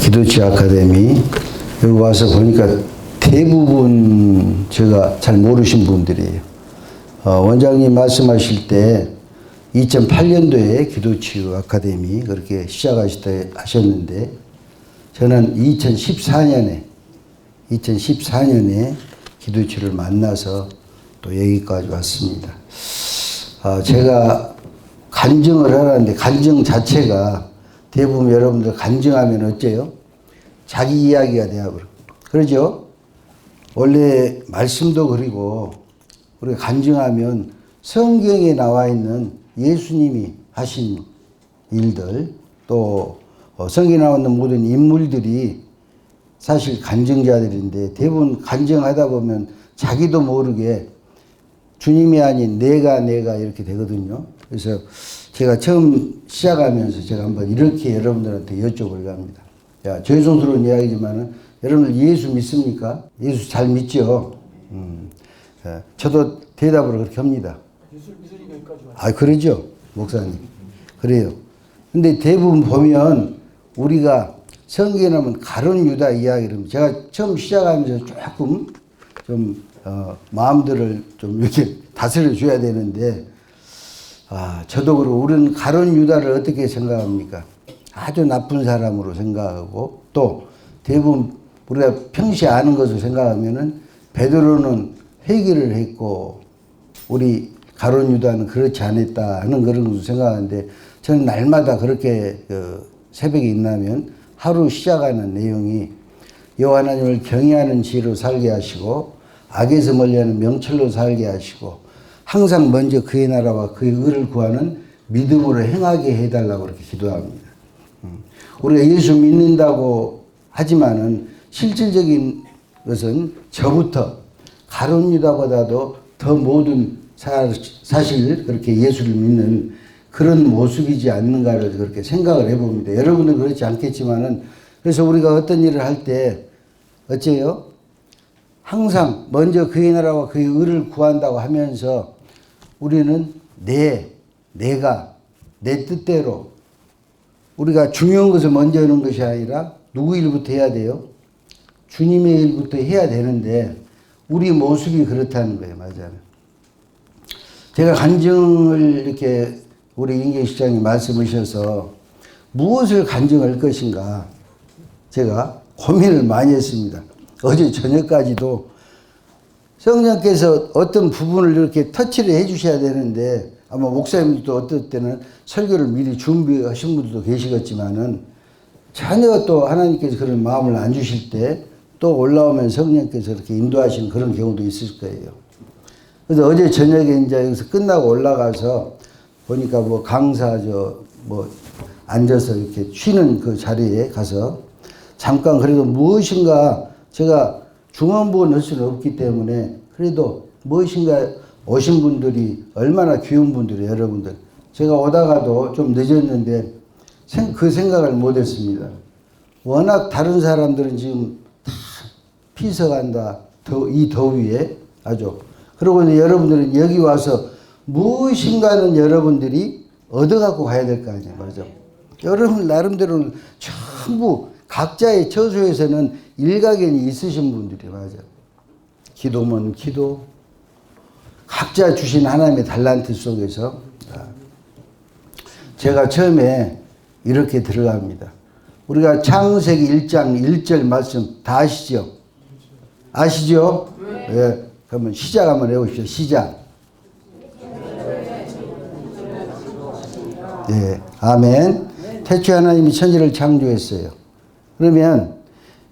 기도치 아카데미 여기 와서 보니까 대부분 제가 잘 모르신 분들이에요. 원장님 말씀하실 때 2008년도에 기도치유 아카데미 그렇게 하셨는데 저는 2014년에 기도치유를 만나서 또 여기까지 왔습니다. 제가 간증을 하라는데 간증 자체가 대부분 여러분들 간증하면 어째요? 자기 이야기가 되어버려. 그러죠? 원래 말씀도 그리고 우리가 간증하면 성경에 나와 있는 예수님이 하신 일들 또 성경에 나와 있는 모든 인물들이 사실 간증자들인데 대부분 간증하다 보면 자기도 모르게 주님이 아닌 내가 이렇게 되거든요. 그래서 제가 처음 시작하면서 제가 한번 이렇게 여러분들한테 여쭤보려고 합니다. 죄송스러운 이야기지만은 여러분들 예수 믿습니까? 예수 잘 믿죠? 저도 대답을 그렇게 합니다. 예수 믿으니까 여기까지 왔어요. 그러죠, 목사님. 그래요. 근데 대부분 보면 우리가 성경에 나오면 가룟 유다 이야기를 제가 처음 시작하면서 조금 좀 마음들을 좀 이렇게 다스려 줘야 되는데 저도 그렇고 우리는 가룟 유다를 어떻게 생각합니까? 아주 나쁜 사람으로 생각하고 또 대부분 우리가 평시에 아는 것을 생각하면은 베드로는 회개를 했고 우리 가룟 유다는 그렇지 않았다 하는 그런 것을 생각하는데 저는 날마다 그렇게 새벽에 일어나면 하루 시작하는 내용이 여호와 하나님을 경외하는 지혜로 살게 하시고 악에서 멀리하는 명철로 살게 하시고 항상 먼저 그의 나라와 그의 의를 구하는 믿음으로 행하게 해달라고 그렇게 기도합니다. 우리가 예수 믿는다고 하지만은 실질적인 것은 저부터 가룟 유다보다도 더 모든 사실 그렇게 예수를 믿는 그런 모습이지 않는가를 그렇게 생각을 해봅니다. 여러분은 그렇지 않겠지만은 그래서 우리가 어떤 일을 할 때 어째요? 항상 먼저 그의 나라와 그의 의를 구한다고 하면서 우리는 내가 내 뜻대로 우리가 중요한 것을 먼저 하는 것이 아니라 누구 일부터 해야 돼요? 주님의 일부터 해야 되는데 우리 모습이 그렇다는 거예요. 맞아요. 제가 간증을 이렇게 우리 임계 시장이 말씀하셔서 무엇을 간증할 것인가 제가 고민을 많이 했습니다. 어제 저녁까지도 성령께서 어떤 부분을 이렇게 터치를 해 주셔야 되는데 아마 목사님들도 어떨 때는 설교를 미리 준비하신 분들도 계시겠지만은 전혀 또 하나님께서 그런 마음을 안 주실 때 또 올라오면 성령께서 이렇게 인도하시는 그런 경우도 있을 거예요. 그래서 어제 저녁에 이제 여기서 끝나고 올라가서 보니까 뭐 강사 앉아서 이렇게 쉬는 그 자리에 가서 잠깐 그래도 무엇인가 제가 중언부언 할 수는 없기 때문에 그래도 무엇인가 오신 분들이 얼마나 귀한 분들이에요, 여러분들. 제가 오다가도 좀 늦었는데 그 생각을 못 했습니다. 워낙 다른 사람들은 지금 다 피서간다. 이 더위에 아주. 그러고 여러분들은 여기 와서 무엇인가는 여러분들이 얻어갖고 가야 될 거 아니에요. 맞죠? 여러분 나름대로는 전부 각자의 처소에서는 일가견이 있으신 분들이 맞아요. 기도면 기도. 각자 주신 하나님의 달란트 속에서 제가 처음에 이렇게 들어갑니다. 우리가 창세기 1장 1절 말씀 다 아시죠? 아시죠? 네. 그러면 시작 한번 해보십시오. 시작. 네. 아멘. 태초에 하나님이 천지를 창조했어요. 그러면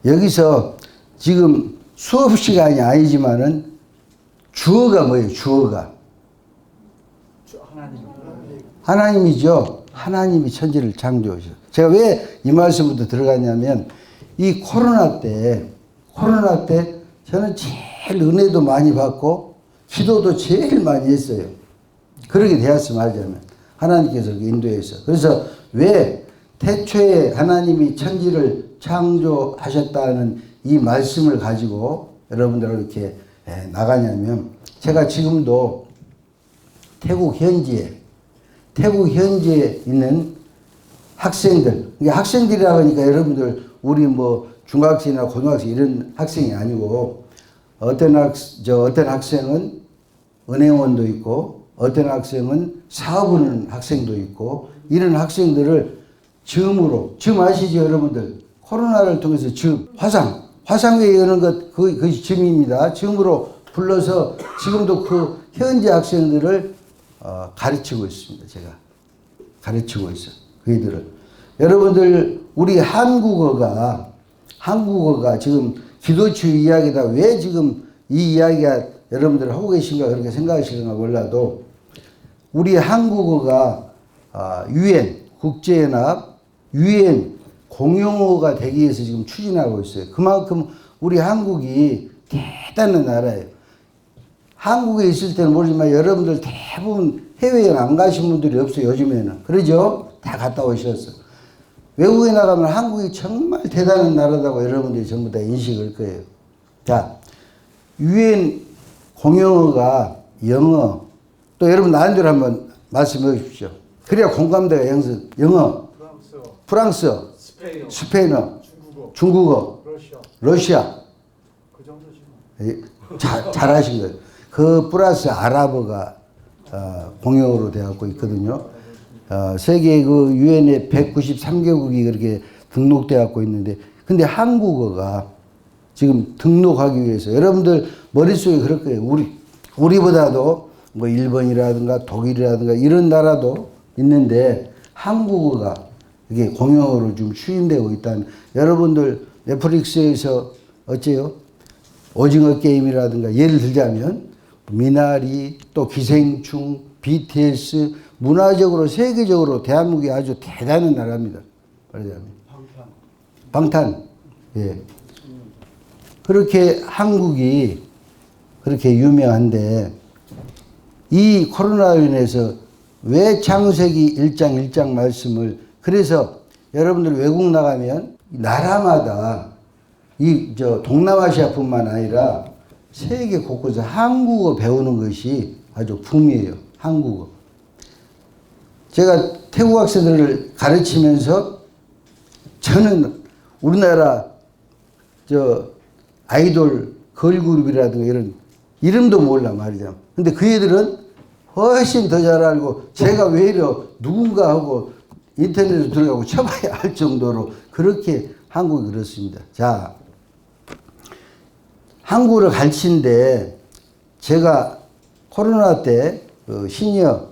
여기서 지금 수업 시간이 아니지만은 주어가 뭐예요? 주어가. 하나님이죠. 하나님이 천지를 창조하셨어요. 제가 왜 이 말씀부터 들어갔냐면 이 코로나 때 저는 제일 은혜도 많이 받고 기도도 제일 많이 했어요. 그렇게 되었으면 하자면 하나님께서 인도해서. 그래서 왜 태초에 하나님이 천지를 창조하셨다는 이 말씀을 가지고 여러분들하고 이렇게 나가냐면 제가 지금도 태국 현지에 있는 학생들, 이게 학생들이라 하니까 여러분들 우리 뭐 중학생이나 고등학생 이런 학생이 아니고 어떤 학생은 은행원도 있고 어떤 학생은 사업하는 학생도 있고 이런 학생들을 지금 아시죠 여러분들 코로나를 통해서 화상회의 여는 것 그것이 즈음입니다. 즈음으로 불러서 지금도 그 현재 학생들을 가르치고 있습니다. 제가 가르치고 있어요. 그이들을 여러분들 우리 한국어가 지금 기도추 이야기다 왜 지금 이 이야기가 여러분들 하고 계신가 그렇게 생각하시는가 몰라도 우리 한국어가 UN 국제연합 UN 공용어가 되기 위해서 지금 추진하고 있어요. 그만큼 우리 한국이 대단한 나라예요. 한국에 있을 때는 모르지만 여러분들 대부분 해외여행 안 가신 분들이 없어요. 요즘에는. 그러죠? 다 갔다 오셨어. 외국에 나가면 한국이 정말 대단한 나라다고 여러분들이 전부 다 인식할 거예요. 자, UN 공용어가 영어, 또 여러분 나은 대로 한번 말씀해 주십시오. 그래야 공감대가 영어, 프랑스어, 스페인어, 중국어, 러시아. 그 정도지. 잘하신 거예요. 그 플러스 아랍어가 공용어로 되어갖고 있거든요. 세계 그 유엔에 193개국이 그렇게 등록되어갖고 있는데, 근데 한국어가 지금 등록하기 위해서 여러분들 머릿속에 그럴 거예요. 우리보다도 뭐 일본이라든가 독일이라든가 이런 나라도 있는데 한국어가 이게 공용어로 좀 추진되고 있다는 여러분들 넷플릭스에서 어째요? 오징어 게임이라든가 예를 들자면 미나리 또 기생충 BTS 문화적으로 세계적으로 대한민국이 아주 대단한 나라입니다. 말하자면 방탄. 예. 그렇게 한국이 그렇게 유명한데 이 코로나로 인해서 왜 창세기 1장 말씀을 그래서 여러분들 외국 나가면 나라마다 동남아시아뿐만 아니라 세계 곳곳에 한국어 배우는 것이 아주 붐이에요. 한국어. 제가 태국 학생들을 가르치면서 저는 우리나라 아이돌 걸그룹이라든가 이런 이름도 몰라 말이죠. 근데 그 애들은 훨씬 더 잘 알고 제가 왜 이래 누군가 하고 인터넷에 들어가고 쳐봐야 할 정도로 그렇게 한국이 그렇습니다. 자, 한국어를 가르치는데 제가 코로나 때 시니어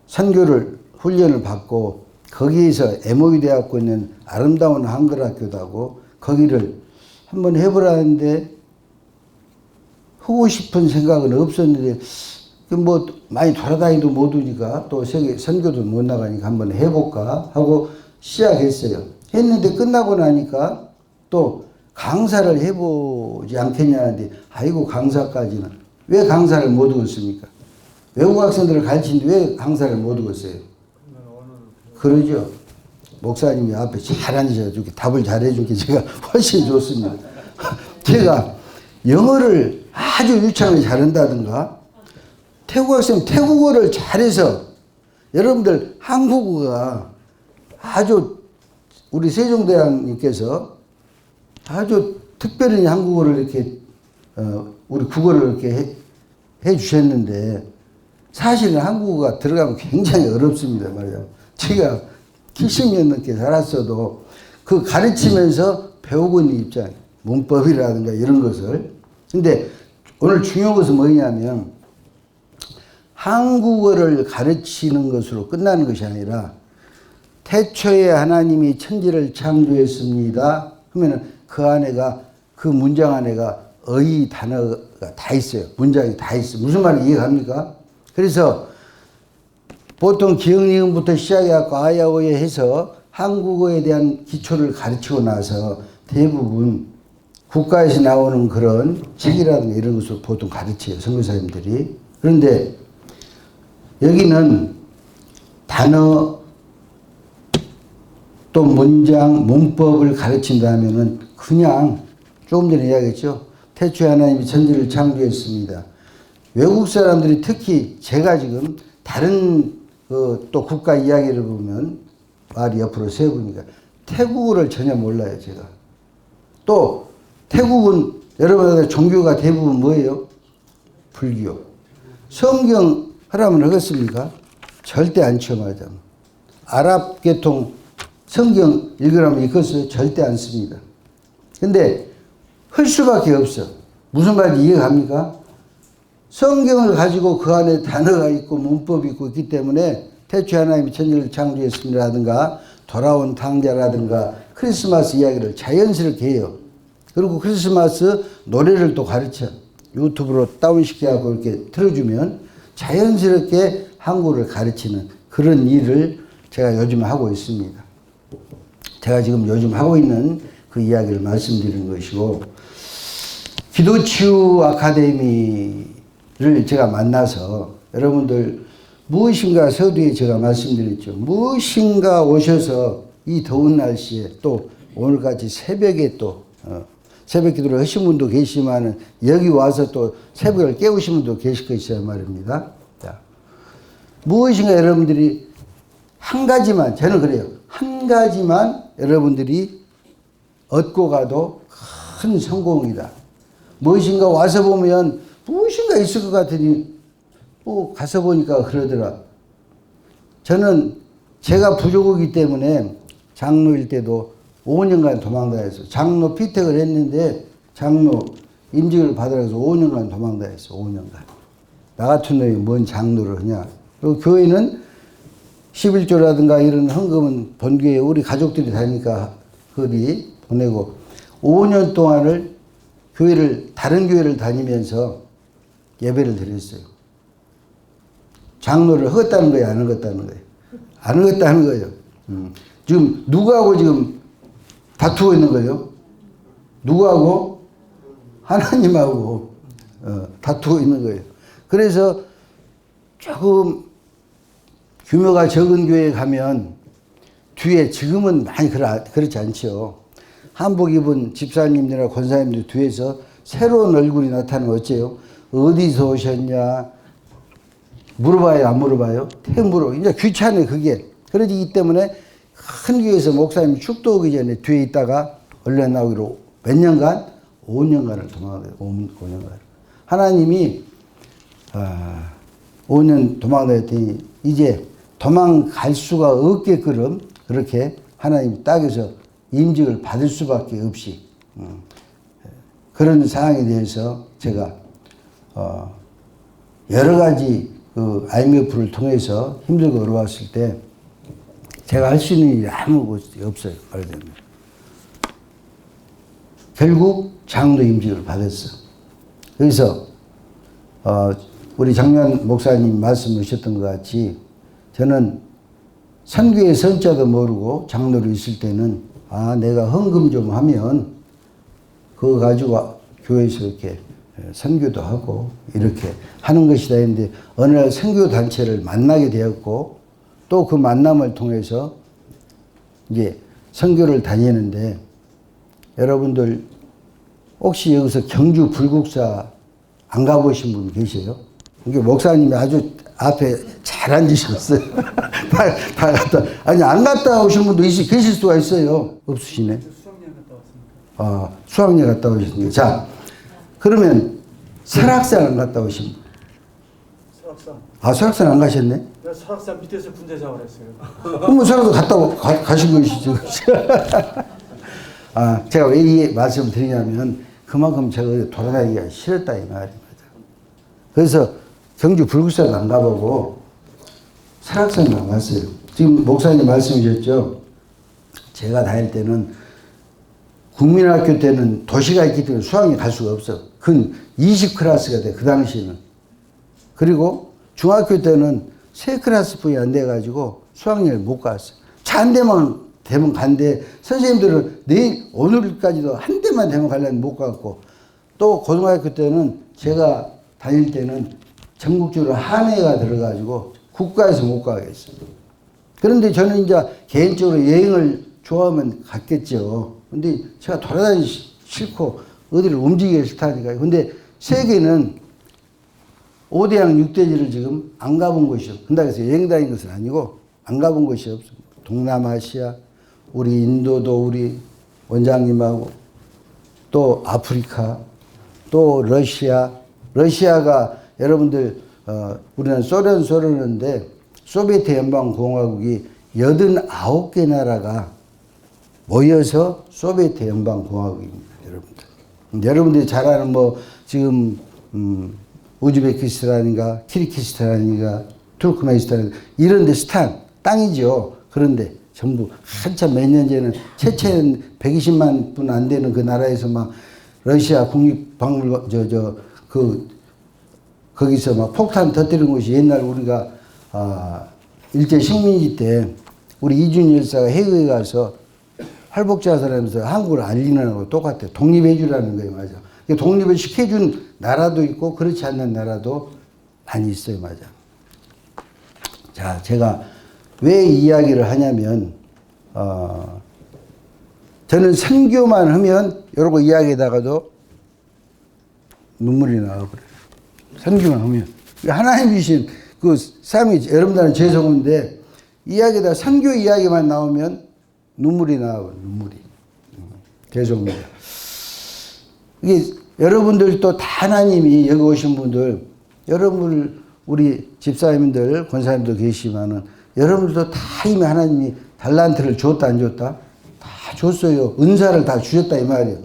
선교를 훈련을 받고 거기에서 MOU 되었고 있는 아름다운 한글학교도 하고 거기를 한번 해보라는데 하고 싶은 생각은 없었는데 뭐 많이 돌아다니도 못 오니까 또 세계 선교도 못 나가니까 한번 해볼까 하고 시작했어요. 했는데 끝나고 나니까 또 강사를 해보지 않겠냐는데 아이고 강사까지는 왜 강사를 못 오겠습니까? 외국 학생들을 가르치는데 왜 강사를 못 오겠어요? 그러죠. 목사님이 앞에 잘 앉아주게 답을 잘해준 게 제가 훨씬 좋습니다. 제가 영어를 아주 유창하게 잘한다든가 태국 학생 태국어를 잘해서 여러분들 한국어가 아주 우리 세종대왕님께서 아주 특별히 한국어를 이렇게 우리 국어를 이렇게 해 주셨는데 사실은 한국어가 들어가면 굉장히 어렵습니다. 말이죠. 제가 70년 넘게 살았어도 그 가르치면서 배우고 있는 입장, 문법이라든가 이런 것을. 근데 오늘 중요한 것은 뭐냐면 한국어를 가르치는 것으로 끝나는 것이 아니라 태초에 하나님이 천지를 창조했습니다. 그러면 그 문장 안에가 어휘 단어가 다 있어요. 문장이 다 있어요. 무슨 말인지 이해갑니까? 그래서 보통 기억니은부터 시작해갖고 아야오에 해서 한국어에 대한 기초를 가르치고 나서 대부분 국가에서 나오는 그런 책이라든가 이런 것을 보통 가르쳐요. 선교사님들이. 그런데 여기는 단어 또 문장, 문법을 가르친다면은 그냥 조금 전에 이야기했죠. 태초에 하나님이 천지를 창조했습니다. 외국 사람들이 특히 제가 지금 다른 또 국가 이야기를 보면 말이 옆으로 세우니까 태국어를 전혀 몰라요, 제가. 또 태국은 여러분들 종교가 대부분 뭐예요? 불교. 성경 하라면 하겠습니까? 절대 안 체험하잖아. 아랍 계통 성경 읽으라면 읽었어요? 절대 안 씁니다. 근데 할 수밖에 없어. 무슨 말인지 이해갑니까? 성경을 가지고 그 안에 단어가 있고 문법이 있고 있기 때문에 태초에 하나님이 천지를 창조했습니다라든가 돌아온 탕자라든가 크리스마스 이야기를 자연스럽게 해요. 그리고 크리스마스 노래를 또 가르쳐. 유튜브로 다운시켜갖고 이렇게 틀어주면 자연스럽게 한국어를 가르치는 그런 일을 제가 요즘 하고 있습니다. 제가 지금 요즘 하고 있는 그 이야기를 말씀드리는 것이고, 기도치유 아카데미를 제가 만나서 여러분들 무엇인가 서두에 제가 말씀드렸죠. 무엇인가 오셔서 이 더운 날씨에 또 오늘같이 새벽에 또 새벽 기도를 하신 분도 계시지만 여기 와서 또 새벽을 깨우신 분도 계실 것이야 말입니다. 자, 무엇인가 여러분들이 한 가지만, 저는 그래요. 한 가지만 여러분들이 얻고 가도 큰 성공이다. 무엇인가 와서 보면 무엇인가 있을 것 같으니 가서 보니까 그러더라. 저는 제가 부족하기 때문에 장로일 때도 5년간 도망다녔어요. 장로 피택을 했는데 장로 임직을 받으라 해서 5년간 도망다녔어. 5년간. 나 같은 놈이 뭔 장로를 하냐. 그리고 교회는 11조라든가 이런 헌금은 본교에 우리 가족들이 다니까 거기 보내고 5년 동안을 다른 교회를 다니면서 예배를 드렸어요. 장로를 하겠다는 거예요? 안 하겠다는 거예요? 안 하겠다는 거예요. 지금 누구하고 지금 다투고 있는 거예요? 누구하고? 하나님하고 다투고 있는 거예요. 그래서 조금 규모가 적은 교회에 가면 뒤에 지금은 많이 그렇지 않죠. 한복 입은 집사님들이나 권사님들 뒤에서 새로운 얼굴이 나타나면 어째요? 어디서 오셨냐? 물어봐요, 안 물어봐요? 물어. 이제 귀찮아요, 그게. 그러기 때문에 큰 교회에서 목사님이 축도 오기 전에 뒤에 있다가 얼른 나오기로 몇 년간? 5년간을 도망가요. 5년간. 하나님이 5년 도망다녔더니 이제 도망갈 수가 없게끔 그렇게 하나님 땅에서 임직을 받을 수밖에 없이 그런 상황에 대해서 제가 여러 가지 그 IMF를 통해서 힘들고 어려웠을 때 제가 할 수 있는 일이 아무것도 없어요. 말하자면. 결국 장로 임직을 받았어. 그래서 우리 장면 목사님 말씀하셨던 것 같이 저는 선교의 선자도 모르고 장로로 있을 때는 내가 헌금 좀 하면 그거 가지고 교회에서 이렇게 선교도 하고 이렇게 하는 것이다 했는데 어느 날 선교 단체를 만나게 되었고 또 그 만남을 통해서 이제 선교를 다니는데 여러분들 혹시 여기서 경주 불국사 안 가보신 분 계세요? 이게 목사님이 아주 앞에 잘 앉으셨어요. 다 갔다. 아니, 안 갔다 오신 분도 계실 수가 있어요. 없으시네. 수학여행 갔다 왔습니다. 수학여행 갔다 오셨습니다. 자, 그러면 설악산 안 갔다 오신 분? 설악산. 설악산 안 가셨네? 내가 설악산 밑에서 군대 생활했어요. 그럼 설악산 가신 것이죠. 제가 왜 이 말씀을 드리냐면 그만큼 제가 돌아다니기가 싫었다 이 말입니다. 그래서 경주 불국사도 안 가보고 설악산도 안 갔어요. 지금 목사님 말씀이셨죠. 제가 다닐 때는 국민학교 때는 도시가 있기 때문에 수학여행 갈 수가 없어. 근 20클래스가 돼, 그 당시에는. 그리고 중학교 때는 3클래스뿐이 안 돼가지고 수학여행을 못 갔어. 차 한 대만 되면 간대. 선생님들은 내일, 오늘까지도 한 대만 되면 가려면 못 갔고. 또 고등학교 때는 제가 다닐 때는 전국적으로 한해가 들어가지고 국가에서 못 가겠어요. 그런데 저는 이제 개인적으로 여행을 좋아하면 갔겠죠. 근데 제가 돌아다니기 싫고 어디를 움직이기 싫다니까요. 근데 세계는 5대양 6대지를 지금 안 가본 곳이 없어요. 근데 그래서 여행 다닌 것은 아니고 안 가본 곳이 없어요. 동남아시아, 우리 인도도 우리 원장님하고 또 아프리카 또 러시아가 여러분들 우리는 소련인데 소비에트 연방공화국이 89개 나라가 모여서 소비에트 연방공화국입니다, 여러분들. 여러분들이 잘 아는 지금 우즈베키스탄인가 키르기스탄인가 투르크메니스탄 이런 데 스탄 땅이죠. 그런데 전부 한참 몇 년 전에는 체첸 120만 분 안 되는 그 나라에서 막 러시아 국립박물관 거기서 막 폭탄 터뜨린 곳이 옛날 우리가 일제 식민지 때 우리 이준 열사가 해외에 가서 활복자설하면서 한국을 알리는 거하고 똑같아요. 독립해주라는 거예요, 맞아. 독립을 시켜준 나라도 있고 그렇지 않는 나라도 많이 있어요, 맞아. 자, 제가 왜 이야기를 하냐면 저는 선교만 하면 이런 거 이야기에다가도 눈물이 나와버려요. 선교만 하면 하나님 주신 그 삶이 여러분들은 죄송한데 이야기에다 선교 이야기만 나오면 눈물이 나와요. 눈물이. 죄송합니다. 이게 여러분들 또 다 하나님이 여기 오신 분들 여러분 우리 집사님들 권사님도 계시지만은 여러분들도 다 이미 하나님이 달란트를 줬다 안 줬다? 다 줬어요. 은사를 다 주셨다 이 말이에요.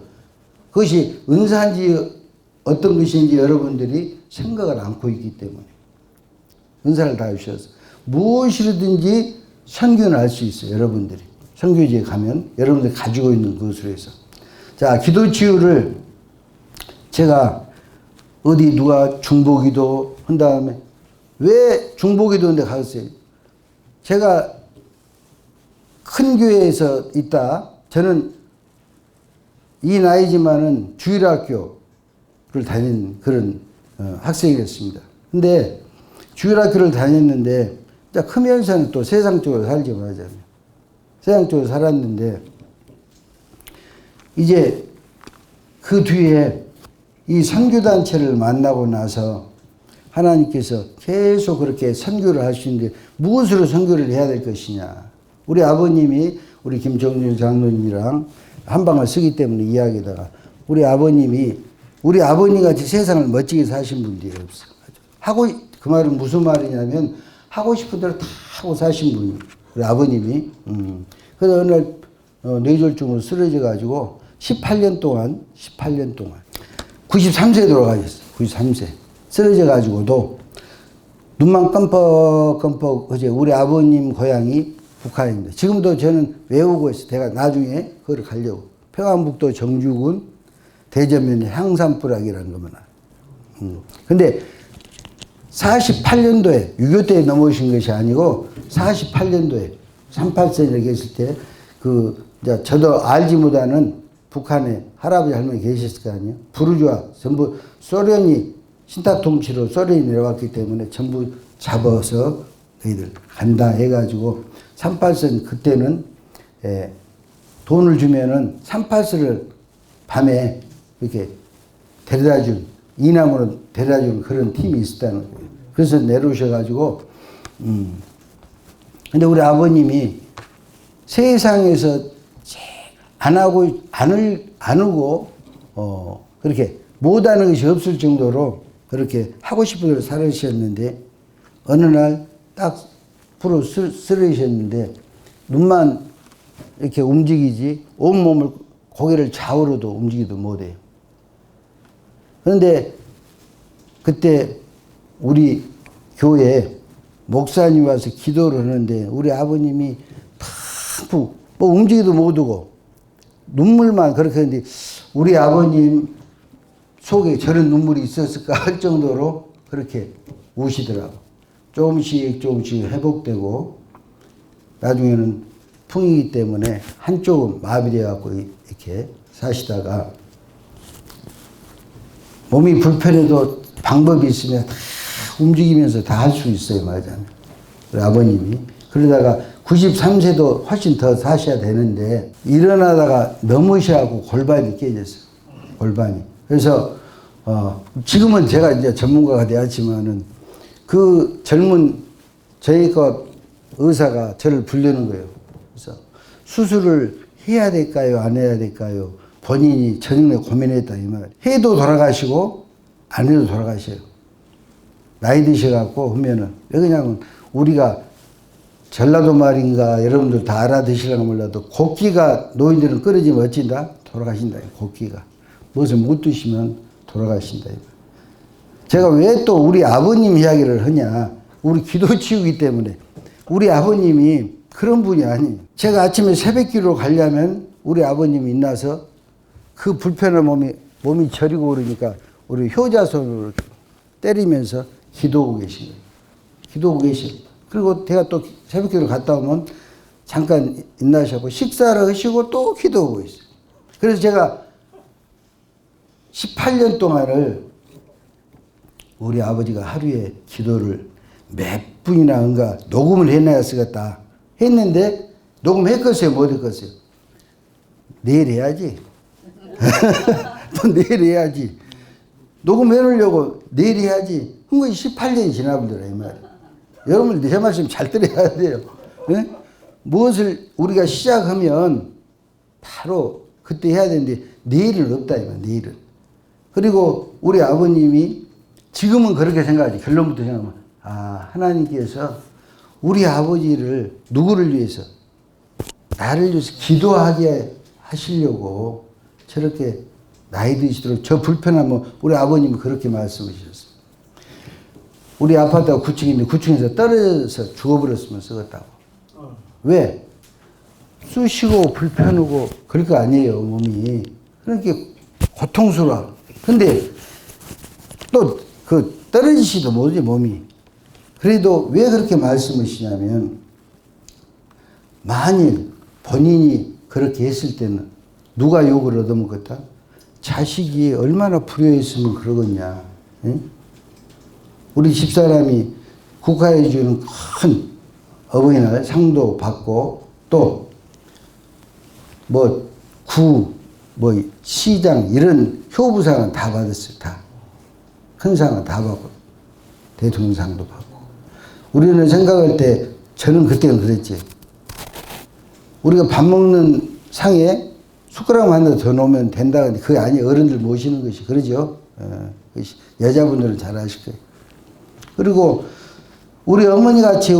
그것이 은사인지 어떤 것인지 여러분들이 생각을 않고 있기 때문에 은사를 다 주셔서 무엇이든지 선교는 할 수 있어요. 여러분들이 선교지에 가면 여러분들이 가지고 있는 것으로 해서 자 기도치유를 제가 어디 누가 중보기도 한 다음에 왜 중보기도인데 갔어요? 제가 큰 교회에서 있다. 저는 이 나이지만은 주일학교를 다닌 그런 학생이었습니다. 근데 주일학교를 다녔는데 크면서는 또 세상적으로 살지 말자면 세상적으로 살았는데 이제 그 뒤에 이 선교단체를 만나고 나서 하나님께서 계속 그렇게 선교를 할 수 있는데 무엇으로 선교를 해야 될 것이냐. 우리 아버님이 우리 김정준 장로님이랑 한 방을 쓰기 때문에 이야기다가 우리 아버님이 우리 아버님 같이 세상을 멋지게 사신 분들이 없어. 그 말은 무슨 말이냐면 하고 싶은 대로 다 하고 사신 분이 우리 아버님이. 그래서 어느 날 뇌졸중으로 쓰러져 가지고 18년 동안 93세에 돌아가셨어요. 93세. 쓰러져 가지고도 눈만 끔뻑끔뻑 어제 우리 아버님 고향이 북한입니다. 지금도 저는 외우고 있어요. 제가 나중에 그걸 가려고. 평안북도 정주군 대전면 향산부락이라는 것만 알아요. 근데 48년도에 6.25 때 넘어오신 것이 아니고 48년도에 38세에 계실 때 저도 알지 못하는 북한에 할아버지 할머니 계셨을 거 아니에요. 부르주아 전부 소련이 신탁 통치로 소련이 내려왔기 때문에 전부 잡아서 너희들 간다 해가지고 38선 그때는 돈을 주면은 38선을 밤에 이렇게 데려다준 이남으로 데려다준 그런 팀이 있었다는 거예요. 그래서 내려오셔가지고 근데 우리 아버님이 세상에서 안 하고 그렇게 못하는 것이 없을 정도로 그렇게 하고 싶은 대로 살으셨는데 어느 날 딱 풀어 쓰러지셨는데 눈만 이렇게 움직이지 온몸을 고개를 좌우로도 움직이도 못해요. 그런데 그때 우리 교회 목사님 와서 기도를 하는데 우리 아버님이 뭐 움직이도 못하고 눈물만 그렇게 했는데 우리 아버님 속에 저런 눈물이 있었을까 할 정도로 그렇게 우시더라고. 조금씩 회복되고 나중에는 풍이기 때문에 한쪽은 마비되어 갖고 이렇게 사시다가 몸이 불편해도 방법이 있으면 다 움직이면서 다 할 수 있어요. 맞아요. 우리 아버님이. 그러다가 93세도 훨씬 더 사셔야 되는데 일어나다가 넘으셔갖고 골반이 깨졌어요. 골반이. 그래서 지금은 제가 이제 전문가가 되었지만은 그 젊은 저희 것 의사가 저를 부르는 거예요. 그래서 수술을 해야 될까요? 안 해야 될까요? 본인이 저녁에 고민했다 이 말. 해도 돌아가시고 안 해도 돌아가셔요. 나이 드셔갖고 하면은 왜 그냥 우리가 전라도 말인가 여러분들 다 알아드시려나 몰라도 곡기가 노인들은 끊어지면 어찐다? 돌아가신다. 곡기가. 무엇을 못 드시면 돌아가신다. 제가 왜 또 우리 아버님 이야기를 하냐. 우리 기도치우기 때문에. 우리 아버님이 그런 분이 아니에요. 제가 아침에 새벽기로 가려면 우리 아버님이 인나서 그 불편한 몸이 저리고 그러니까 우리 효자손으로 때리면서 기도하고 계신 거예요. 기도하고 계셔요. 그리고 제가 또 새벽기로 갔다 오면 잠깐 인나셔고 식사를 하시고 또 기도하고 있어요. 그래서 제가 18년 동안을 우리 아버지가 하루에 기도를 몇 분이나 한가 녹음을 해놔야 쓰겠다 했는데 녹음했겠어요? 못 했겠어요? 내일 해야지. 또 내일 해야지. 녹음해놓으려고 내일 해야지. 한 것이 18년이 지나버리더라 이 말이에요. 여러분들 제 말씀 잘 들어야 돼요. 네? 무엇을 우리가 시작하면 바로 그때 해야 되는데 내일은 없다 이 말. 내일은. 그리고 우리 아버님이 지금은 그렇게 생각하지. 결론부터 생각하면 하나님께서 우리 아버지를 누구를 위해서 나를 위해서 기도하게 하시려고 저렇게 나이 드시도록 저 불편하면 우리 아버님이 그렇게 말씀하셨어요. 우리 아파트가 9층인데 9층에서 떨어져서 죽어버렸으면 쓰겠다고. 왜? 쑤시고 불편하고 그럴 거 아니에요 몸이. 그러니까 고통스러워. 근데 또 그 떨어지지도 못해 몸이. 그래도 왜 그렇게 말씀하시냐면 만일 본인이 그렇게 했을 때는 누가 욕을 얻어먹었다? 자식이 얼마나 불효했으면 그러겠냐. 응? 우리 집사람이 국가에 주는 큰 어버이날 상도 받고 또 시장 이런 효부상은 다 받았어요. 다. 큰 상은 다 받고 대통령상도 받고. 우리는 생각할 때 저는 그때는 그랬지. 우리가 밥 먹는 상에 숟가락 하나 더 놓으면 된다. 그게 아니에요. 어른들 모시는 것이. 그러죠. 여자분들은 잘 아실 거예요. 그리고 우리 어머니 같이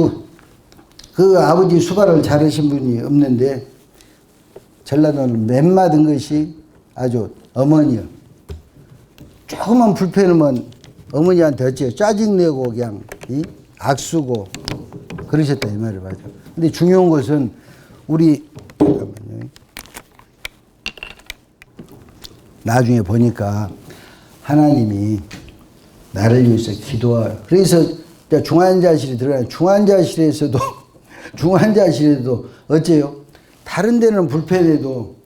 그 아버지 수발을 잘하신 분이 없는데 전라도는 맨맞은 것이 아주 어머니요. 조금만 불편하면 어머니한테 어째요? 짜증내고 그냥 악수고 그러셨다 이 말이에요. 맞아. 근데 중요한 것은 우리 잠깐만요. 나중에 보니까 하나님이 나를 위해서 기도하. 그래서 중환자실에 들어가요. 중환자실에도 어째요? 다른 데는 불편해도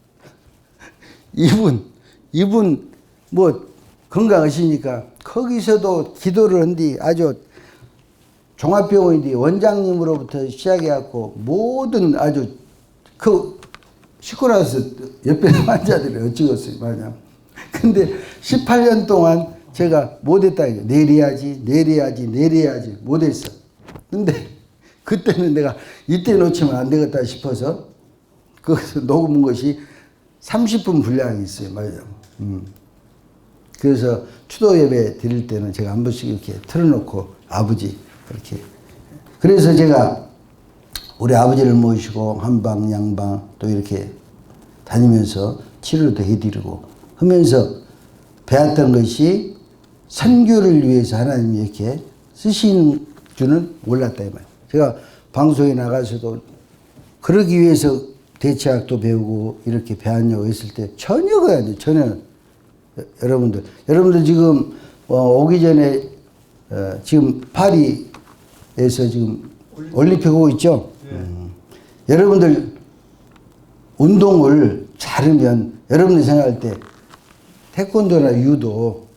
이분 건강하시니까 거기서도 기도를 한 뒤 아주 종합병원인데 원장님으로부터 시작해갖고 모든 아주 시골에서 옆에 환자들이 어찌겠어요. 맞아. 근데 18년 동안 제가 못했다. 내일 해야지 못했어. 근데 그때는 내가 이때 놓치면 안 되겠다 싶어서 거기서 녹음한 것이 30분 분량이 있어요. 맞아요. 그래서 추도 예배 드릴 때는 제가 한 번씩 이렇게 틀어놓고 아버지 이렇게. 그래서 제가 우리 아버지를 모시고 한방 양방 또 이렇게 다니면서 치료도 해드리고 하면서 배웠던 것이 선교를 위해서 하나님이 이렇게 쓰시는 줄은 몰랐다 이 말이에요. 제가 방송에 나가서도 그러기 위해서 대체학도 배우고 이렇게 배웠냐고 했을 때 전혀가 아니에요. 전혀. 여러분들 지금 오기 전에 지금 파리에서 지금 올림픽 오고 있죠. 여러분들 운동을 잘하면 여러분들 생각할 때 태권도나 유도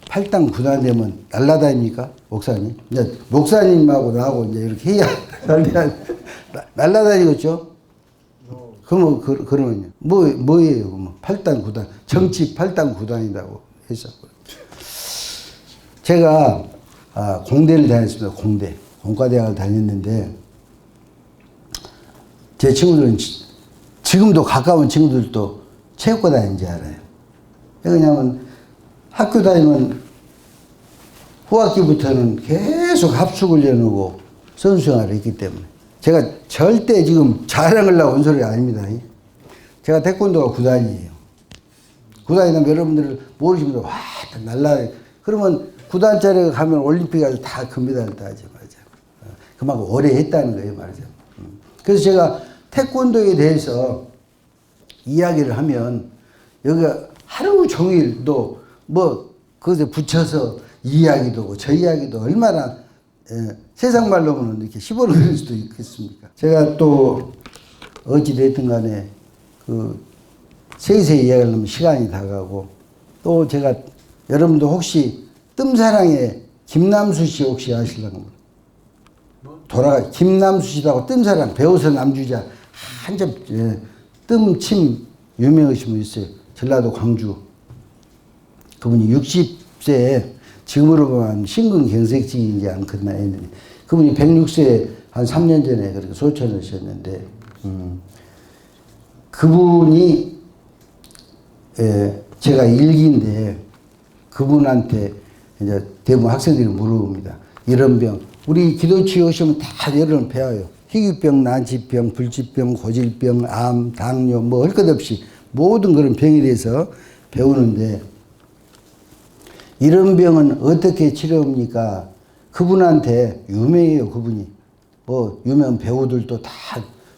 8단 9단 되면 날라다닙니까? 목사님? 이제 목사님하고 나하고 이제 이렇게 해야 날라다니겠죠? 그러면요. 뭐예요? 8단 9단. 정치 8단 9단이라고 해서. 제가 공대를 다녔습니다. 공과대학을 다녔는데 제 친구들은 지금도 가까운 친구들도 체육과 다니는지 알아요. 왜냐하면 학교 다니면 후학기부터는 계속 합숙훈련하고 선수생활을 했기 때문에 제가 절대 지금 자랑하려고 온 소리가 아닙니다. 제가 태권도가 9단이에요. 9단이면 여러분들 모르시면 와 날라 그러면 9단짜리가 가면 올림픽에 다 금메달을 따지 말이죠. 그만큼 오래 했다는 거예요 말이죠. 그래서 제가 태권도에 대해서 이야기를 하면 여기가 하루 종일 또 뭐 그것에 붙여서 이 이야기도 하고 저 이야기도 얼마나 세상 말로 하면 이렇게 씹어넣을 수도 있겠습니까? 제가 또 어찌됐든 간에 그 세세히 이야기를 하면 시간이 다 가고 또 제가 여러분도 혹시 뜸사랑의 김남수 씨 혹시 아실랑가? 김남수 씨라고 뜸사랑 배우서 남주자 한점 뜸침 유명하신 분 있어요. 전라도 광주. 그분이 60세에 지금으로 보면 심근경색증인지 않겠나 했는데 그분이 106세에 한 3년 전에 그렇게 소천하셨는데 그분이 제가 일기인데 그분한테 이제 대부분 학생들이 물어봅니다. 이런 병 우리 기도치유 오시면 다 여러분 배워요. 희귀병, 난치병, 불치병, 고질병, 암, 당뇨 뭐 할 것 없이 모든 그런 병에 대해서 배우는데 이런 병은 어떻게 치료합니까? 그분한테 유명해요. 그분이 뭐 유명 배우들도 다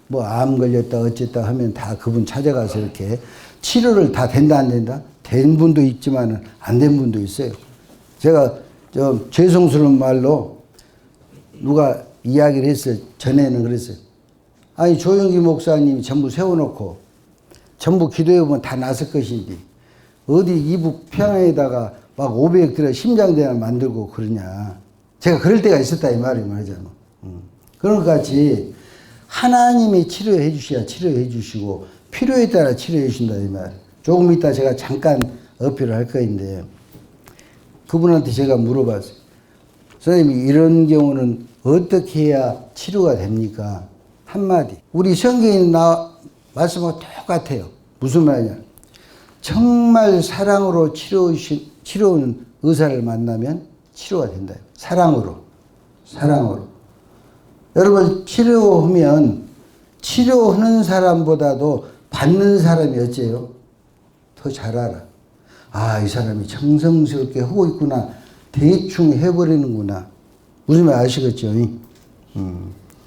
뭐 암 걸렸다 어쨌다 하면 다 그분 찾아가서 이렇게 치료를 다 된다 안 된다? 된 분도 있지만 안 된 분도 있어요. 제가 죄송스러운 말로 누가 이야기를 했어요. 전에는 그랬어요. 아니 조영기 목사님이 전부 세워놓고 전부 기도해보면 다 났을 것인지 어디 이북 평양에다가 막 500 들어 심장대나 만들고 그러냐. 제가 그럴 때가 있었다 이 말이잖아. 그런 것 같이 하나님이 치료해 주셔야 치료해 주시고 필요에 따라 치료해 주신다 이 말. 조금 이따 제가 잠깐 어필을 할 거인데 그분한테 제가 물어봤어요. 선생님이 이런 경우는 어떻게 해야 치료가 됩니까? 한마디. 우리 성경에 말씀하고 똑같아요. 무슨 말이냐. 정말 사랑으로 치료하는 의사를 만나면 치료가 된다. 사랑으로. 여러분 치료하면 치료하는 사람보다도 받는 사람이 어째요? 더 잘 알아. 아, 이 사람이 정성스럽게 하고 있구나. 대충 해버리는구나. 무슨 말 아시겠죠?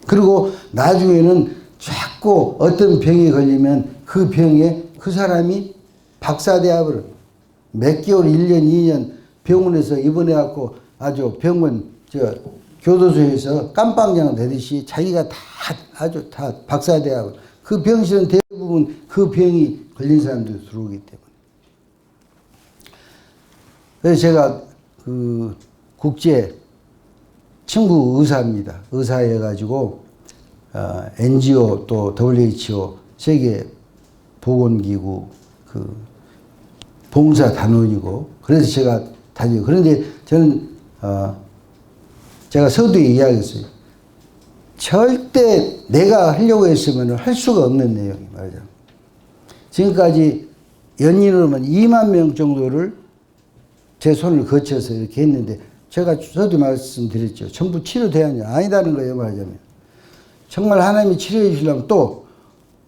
그리고 나중에는 자꾸 어떤 병이 걸리면 그 병에 그 사람이 박사되어버려. 몇 개월, 1년, 2년 병원에서 입원해갖고 아주 병원, 교도소에서 깜빵장 되듯이 자기가 다 아주 다 박사되어버려. 그 병실은 대부분 그 병이 걸린 사람들이 들어오기 때문에. 그래서 제가 그 국제 친구 의사입니다. 의사여가지고 NGO 또 WHO 세계 보건기구 그 봉사 단원이고 그래서 제가 다니고 그런데 저는 제가 서두에 이야기했어요. 절대 내가 하려고 했으면 할 수가 없는 내용이 말이죠. 지금까지 연인으로만 2만 명 정도를 제 손을 거쳐서 이렇게 했는데 제가 서두 말씀드렸죠. 전부 치료돼야냐 아니다는 거예요 말하자면. 정말 하나님이 치료해 주시려면 또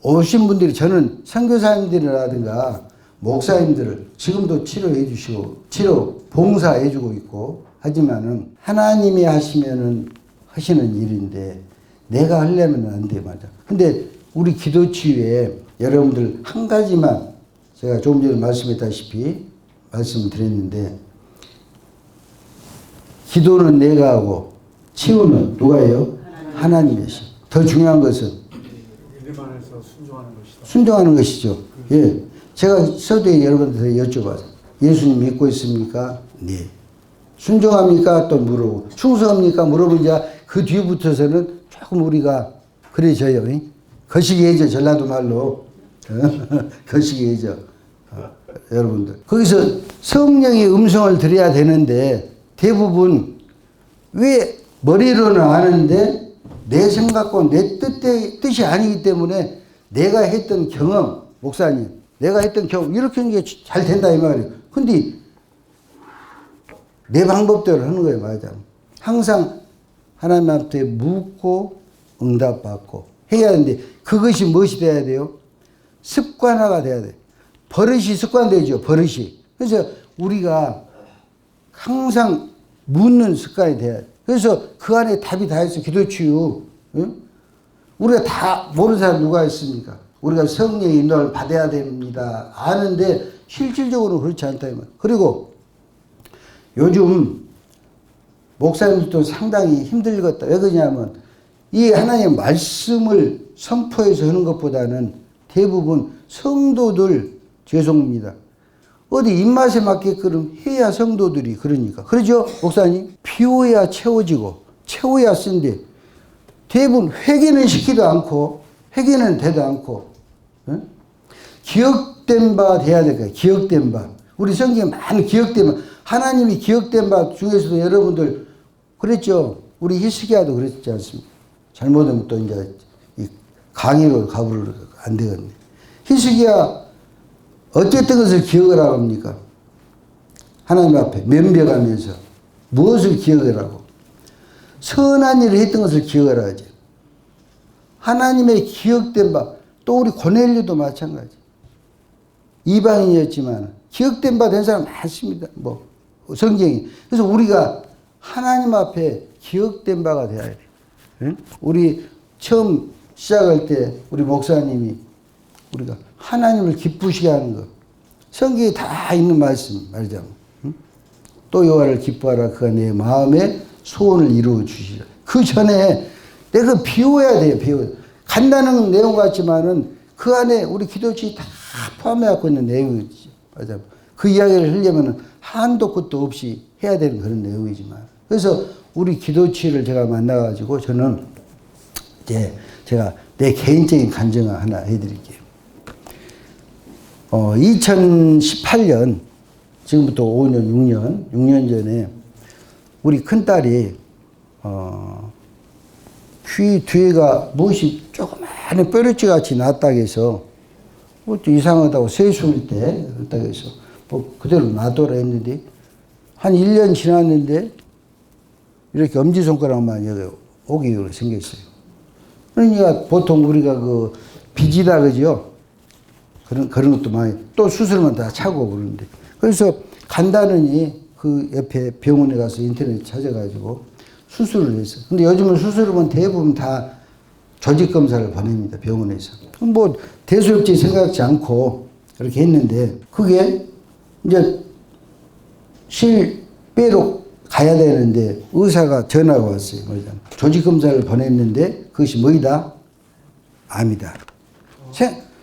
오신 분들이 저는 선교사님들이라든가 목사님들을 지금도 치료해 주시고 치료 봉사해 주고 있고 하지만은 하나님이 하시면은 하시는 일인데 내가 하려면 안 돼 맞아. 근데 우리 기도치유에 여러분들 한 가지만 제가 조금 전에 말씀했다시피 말씀드렸는데 기도는 내가 하고 치유는 누가 해요? 하나님이시. 더 중요한 것은 믿음 안에서 순종하는 것이다. 순종하는 것이죠. 예. 제가 서두에 여러분들한테 여쭤봐서 예수님 믿고 있습니까? 네. 순종합니까? 또 물어보고 충성합니까? 물어보자 그 뒤부터서는 조금 우리가 그래져요. 거시기해져 전라도 말로 거시기해져 여러분들 거기서 성령의 음성을 들어야 되는데 대부분 왜 머리로는 아는데 내 생각과 내 뜻이 아니기 때문에 내가 했던 경험, 목사님, 내가 했던 경험, 이렇게 하는 게 잘 된다, 이 말이에요. 근데 내 방법대로 하는 거예요, 맞아. 항상 하나님한테 묻고 응답받고 해야 하는데 그것이 무엇이 돼야 돼요? 습관화가 돼야 돼요. 버릇이 습관되죠, 버릇이. 그래서 우리가 항상 묻는 습관이 돼야 돼요. 그래서 그 안에 답이 다 있어, 기도치유. 응? 우리가 다 모르는 사람 누가 있습니까? 우리가 성령의 인도를 받아야 됩니다. 아는데 실질적으로 그렇지 않다. 그리고 요즘 목사님들도 상당히 힘들겠다. 왜 그러냐면 이 하나님의 말씀을 선포해서 하는 것보다는 대부분 성도들, 죄송합니다, 어디 입맛에 맞게끔 해야 성도들이 그러니까. 그러죠, 목사님? 비워야 채워지고 채워야 쓴데 대부분 회개는 시키도 않고 회개는 되도 않고, 응? 기억된 바 돼야 될 거예요. 기억된 바. 우리 성경에 많은 기억된 바. 하나님이 기억된 바 중에서도 여러분들 그랬죠. 우리 히스기야도 그랬지 않습니까? 잘못하면 또 이제 이 강의로 가부를 안 되겠네. 히스기야 어쨌든 것을 기억을 하고 합니까? 하나님 앞에 면벽하면서 무엇을 기억을 하고? 선한 일을 했던 것을 기억을 하지. 하나님의 기억된 바, 또 우리 고넬료도 마찬가지. 이방인이었지만 기억된 바 된 사람 많습니다. 뭐 성경이. 그래서 우리가 하나님 앞에 기억된 바가 되어야 돼. 응? 우리 처음 시작할 때 우리 목사님이 우리가 하나님을 기쁘시게 하는 것. 성경에 다 있는 말씀 말이자면. 응? 또 여호와를 기뻐하라. 그가 내 마음에 소원을 이루어 주시라. 그 전에 내가 비워야 돼요. 비워야 돼요. 간단한 내용 같지만은 그 안에 우리 기도치 다 포함해갖고 있는 내용이지. 맞아요. 그 이야기를 하려면은 한도 끝도 없이 해야 되는 그런 내용이지만. 그래서 우리 기도치를 제가 만나가지고 저는 이제 제가 내 개인적인 간증을 하나 해드릴게요. 2018년, 지금부터 5년, 6년 전에 우리 큰딸이, 귀 뒤에가 무엇이 조그마한 뾰루지 같이 났다고 해서, 또 이상하다고 세수할 때, 그렇다고 해서, 뭐, 그대로 놔둬라 했는데, 한 1년 지났는데, 이렇게 엄지손가락만 여기 오기로 생겼어요. 그러니까 보통 우리가 그 비지다, 그죠? 그런 것도 많이, 또 수술만 다 차고 그러는데. 그래서 간단히 그 옆에 병원에 가서 인터넷 찾아가지고 수술을 했어요. 근데 요즘은 수술하면 대부분 다 조직검사를 보냅니다, 병원에서. 뭐, 대수롭지 생각지 않고 그렇게 했는데, 그게 이제 실빼로 가야 되는데 의사가 전화가 왔어요. 조직검사를 보냈는데 그것이 뭐이다? 암이다.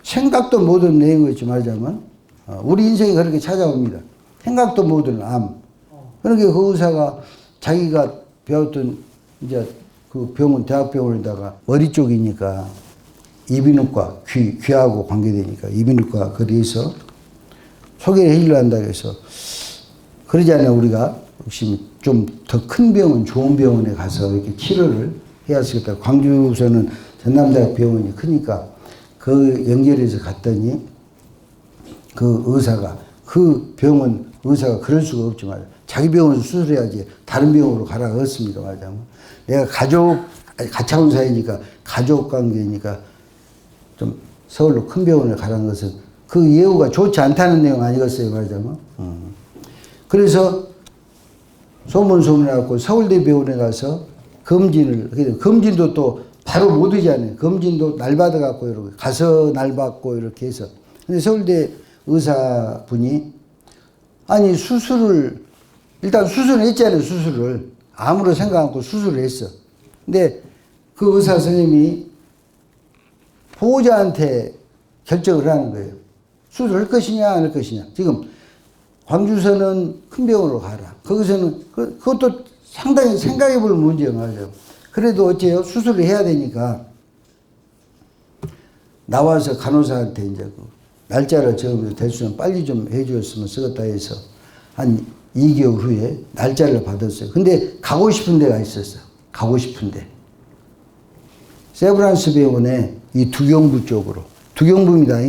생각도 못한 내용이었지 말자면 우리 인생이 그렇게 찾아옵니다. 생각도 못한 암. 그러니까 그 의사가 자기가 배웠던 이제 그 병원, 대학병원에다가 머리 쪽이니까 이비인후과, 귀하고 관계되니까 이비인후과 거리에서 소개를 해주려 한다고 해서 그러지 않아요. 우리가 역시 좀 더 큰 병원, 좋은 병원에 가서 이렇게 치료를 해야 하겠다. 광주에서는 전남대학 병원이 크니까 그 연결해서 갔더니 그 의사가, 그 병원 의사가 그럴 수가 없지만 자기 병원에서 수술해야지 다른 병원으로 가라 그랬습니다. 말하자면. 내가 가차원 사이니까 가족 관계니까 좀 서울로 큰 병원에 가라는 것은 그 예우가 좋지 않다는 내용 아니겠어요. 말하자면. 그래서 소문해갖고 서울대 병원에 가서 검진도 또 바로 못 오잖아요. 검진도 날 받아갖고 이렇게 가서 날 받고 이렇게 해서. 근데 서울대 의사분이 아니 일단 수술을 했잖아요. 수술을 암으로 생각 않고 수술을 했어. 근데 그 의사 선생님이 보호자한테 결정을 하는 거예요. 수술할 것이냐 안 할 것이냐. 지금 광주서는 큰 병원으로 가라. 거기서는 그것도 상당히 생각해 볼 문제가 맞아요. 그래도 어째요? 수술을 해야 되니까 나와서 간호사한테 이제 그 날짜를 적으면서 대수는 빨리 좀 해주었으면 쓰겠다 해서 한 2개월 후에 날짜를 받았어요. 근데 가고 싶은 데가 있었어요. 가고 싶은 데. 세브란스 병원에 이 두경부 쪽으로 두경부입니다.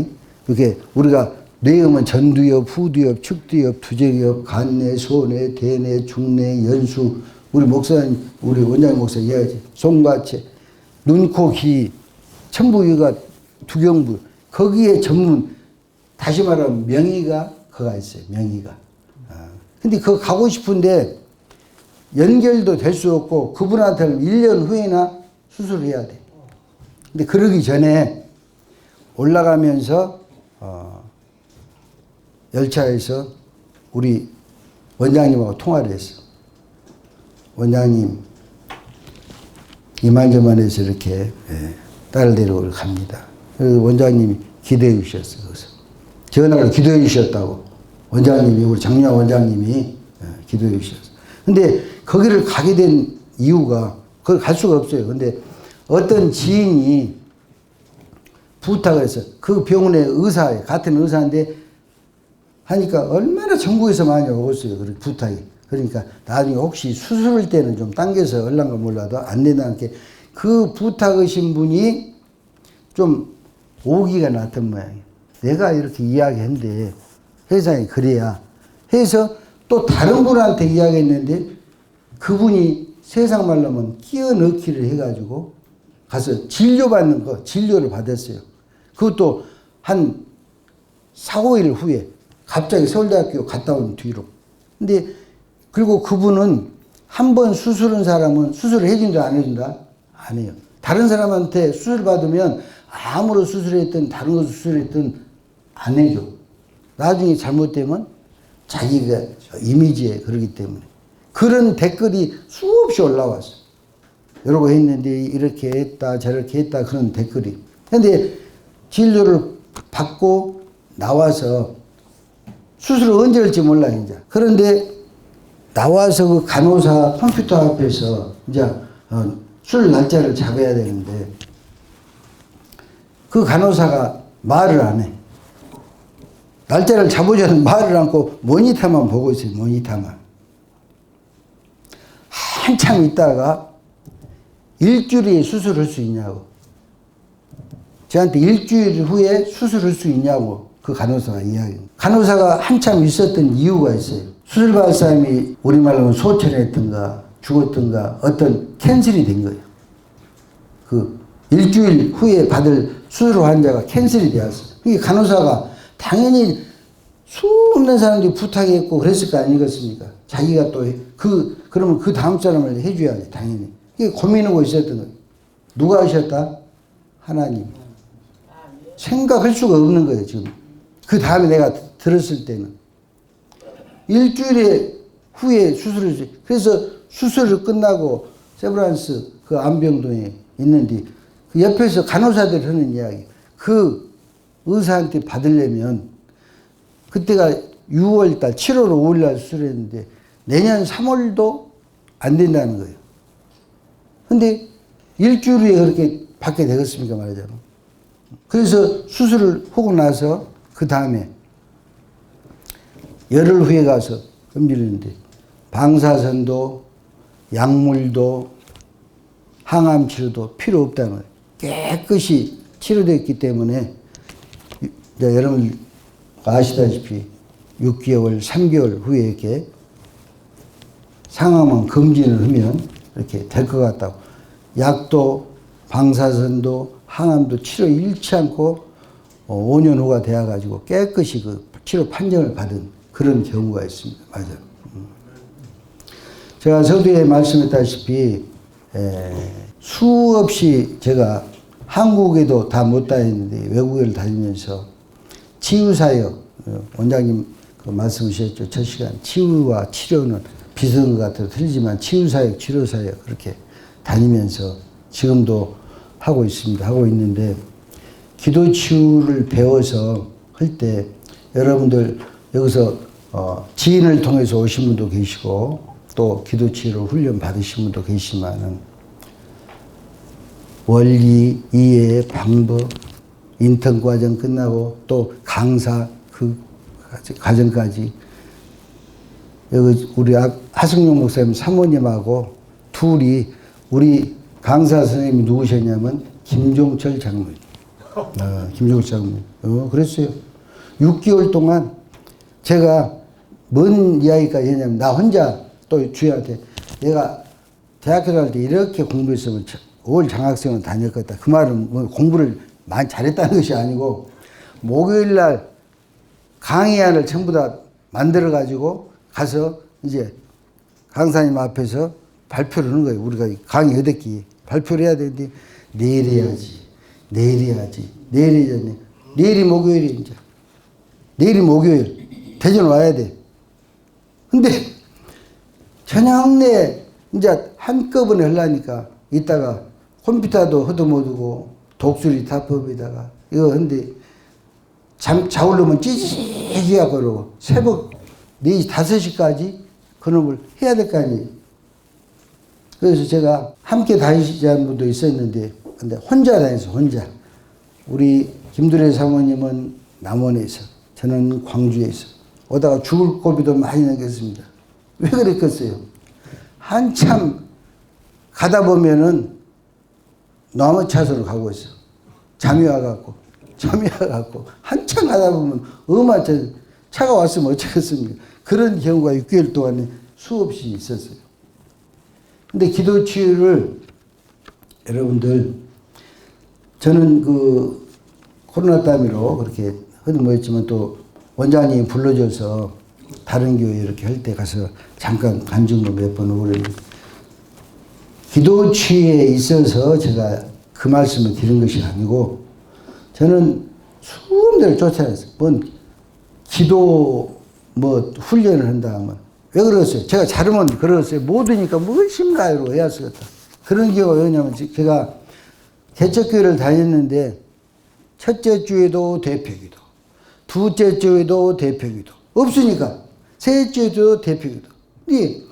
이렇게 우리가 뇌음은 전두엽, 후두엽, 측두엽, 두제엽, 간내, 소내, 대내, 중내, 연수. 우리 목사님, 우리 원장님 목사 이야기하지. 송과체, 눈, 코, 귀, 천부위가 두경부. 거기에 전문, 다시 말하면 명의가 그가 있어요. 명의가. 근데 그거 가고 싶은데 연결도 될 수 없고 그분한테는 1년 후에나 수술을 해야 돼. 근데 그러기 전에 올라가면서 열차에서 우리 원장님하고 통화를 했어. 원장님 이만저만해서 이렇게 딸을 데리고 갑니다. 그래서 원장님이 기도해 주셨어. 그래서 전화를 기도해 주셨다고. 원장님이 우리 장유아 원장님이 기도해 주셨어. 근데 거기를 가게 된 이유가 거기 갈 수가 없어요. 근데 어떤 지인이 부탁을 해서 그 병원의 의사예요. 같은 의사인데 하니까 얼마나 전국에서 많이 오겠어요. 그 부탁이. 그러니까 나중에 혹시 수술할 때는 좀 당겨서 얼랑가 몰라도 안 된다는 게 그 부탁하신 분이 좀 오기가 났던 모양이에요. 내가 이렇게 이야기했는데 회사에 그래야 해서 또 다른 분한테 이야기했는데 그분이 세상 말로 하면 끼어 넣기를 해가지고 가서 진료받는 거, 진료를 받았어요. 그것도 한 4, 5일 후에 갑자기 서울대학교 갔다 온 뒤로. 근데 그리고 그분은 한 번 수술한 사람은 수술을 해준다 안 해준다? 안 해요. 다른 사람한테 수술 받으면 아무로 수술했든 다른 거 수술했든 안 해줘. 나중에 잘못되면 자기가 이미지에 그러기 때문에. 그런 댓글이 수없이 올라왔어. 이러고 했는데 이렇게 했다 저렇게 했다 그런 댓글이. 근데 진료를 받고 나와서 수술을 언제 할지 몰라 이제. 그런데 나와서 그 간호사 컴퓨터 앞에서 이제 술 날짜를 잡아야 되는데 그 간호사가 말을 안 해. 날짜를 잡으자는 말을 않고 모니터만 보고 있어요. 모니터만. 한참 있다가 일주일에 수술할 수 있냐고. 저한테 일주일 후에 수술할 수 있냐고 그 간호사가 이야기해요. 간호사가 한참 있었던 이유가 있어요. 수술 받을 사람이 우리말로 하면 소천했던가 죽었던가 어떤 캔슬이 된 거예요. 그 일주일 후에 받을 수술 환자가 캔슬이 되었어요. 그러니까 간호사가 당연히 수없는 사람들이 부탁했고 그랬을 거 아니겠습니까? 자기가 또 그러면 그 다음 사람을 해줘야지 당연히. 이게 고민하고 있었던 거예요. 누가 하셨다? 하나님. 생각할 수가 없는 거예요 지금. 그 다음에 내가 들었을 때는 일주일 후에 수술을 했어요. 그래서 수술을 끝나고 세브란스 그 안병동에 있는데 그 옆에서 간호사들 하는 이야기. 그 의사한테 받으려면 그때가 6월달, 7월 5일날 수술했는데 내년 3월도 안 된다는 거예요. 근데 일주일 후에 그렇게 받게 되겠습니까 말하자면. 그래서 수술을 하고 나서 그 다음에 열흘 후에 가서 검진했는데 방사선도 약물도 항암 치료도 필요 없다는 거예요. 깨끗이 치료됐기 때문에 여러분 아시다시피 6개월, 3개월 후에 이렇게 상황만 검진을 하면 이렇게 될 것 같다고. 약도 방사선도 항암도 치료 잃지 않고 5년 후가 되어가지고 깨끗이 그 치료 판정을 받은 그런 경우가 있습니다. 맞아요. 제가 서두에 말씀했다시피 수없이 제가 한국에도 다 못 다녔는데 외국을 다니면서 치유사역, 원장님 그 말씀하셨죠. 첫 시간 치유와 치료는 비슷한 것 같아도 틀리지만 치유사역, 치료사역 그렇게 다니면서 지금도 하고 있습니다. 하고 있는데 기도치유를 배워서 할 때 여러분들 여기서 지인을 통해서 오신 분도 계시고 또 기도치유를 훈련 받으신 분도 계시지만은 원리, 이해, 방법, 인턴 과정 끝나고 또 강사 그 과정까지 여기 우리 하승용 목사님 사모님하고 둘이 우리 강사 선생님이 누구셨냐면 김종철 장로님. 김종국 장군. 그랬어요. 6개월 동안 제가 뭔 이야기까지 했냐면, 나 혼자 또 주희한테 내가 대학교 다닐 때 이렇게 공부했으면 5월 장학생은 다녔겠다. 그 말은 뭐 공부를 많이 잘했다는 것이 아니고, 목요일 날 강의안을 전부 다 만들어 가지고 가서 이제 강사님 앞에서 발표를 하는 거예요. 우리가 강의 8기 발표를 해야 되는데, 내일 해야지. 내일이 목요일이 이제. 내일이 목요일. 대전 와야 돼. 근데 저녁 내 이제 한꺼번에 하려니까 이따가 컴퓨터도 허도못하고 독수리 타법에다가 이거 근데 자우려면 찌직해야 그러고 새벽 4시, 5시까지 그놈을 해야 될 거 아니에요. 그래서 제가 함께 다니시자는 분도 있었는데, 근데 혼자 다녔어요, 혼자. 우리 김두래 사모님은 남원에서, 저는 광주에서. 오다가 죽을 고비도 많이 남겼습니다. 왜 그랬겠어요? 한참 가다 보면은 나무 차선으로 가고 있어. 잠이 와갖고 한참 가다 보면 차가 왔으면 어쩌겠습니까? 그런 경우가 6개월 동안에 수없이 있었어요. 근데 기도 치유를 여러분들, 저는 그 코로나 따위로 그렇게 흐름모였지만 또 원장님이 불러줘서 다른 교회 이렇게 할 때 가서 잠깐 간증도 몇 번 오고 기도 치유에 있어서 제가 그 말씀을 드린 것이 아니고, 저는 수험대를 쫓아냈어요. 뭔 기도 훈련을 한다 하면 왜 그러겠어요? 제가 잘하면 그러겠어요. 못하니까 무엇인가요? 해야 쓰겠다. 그런 경우가 왜냐면 제가 개척교회를 다녔는데, 첫째 주에도 대표기도, 둘째 주에도 대표기도 없으니까 셋째 주에도 대표기도. 이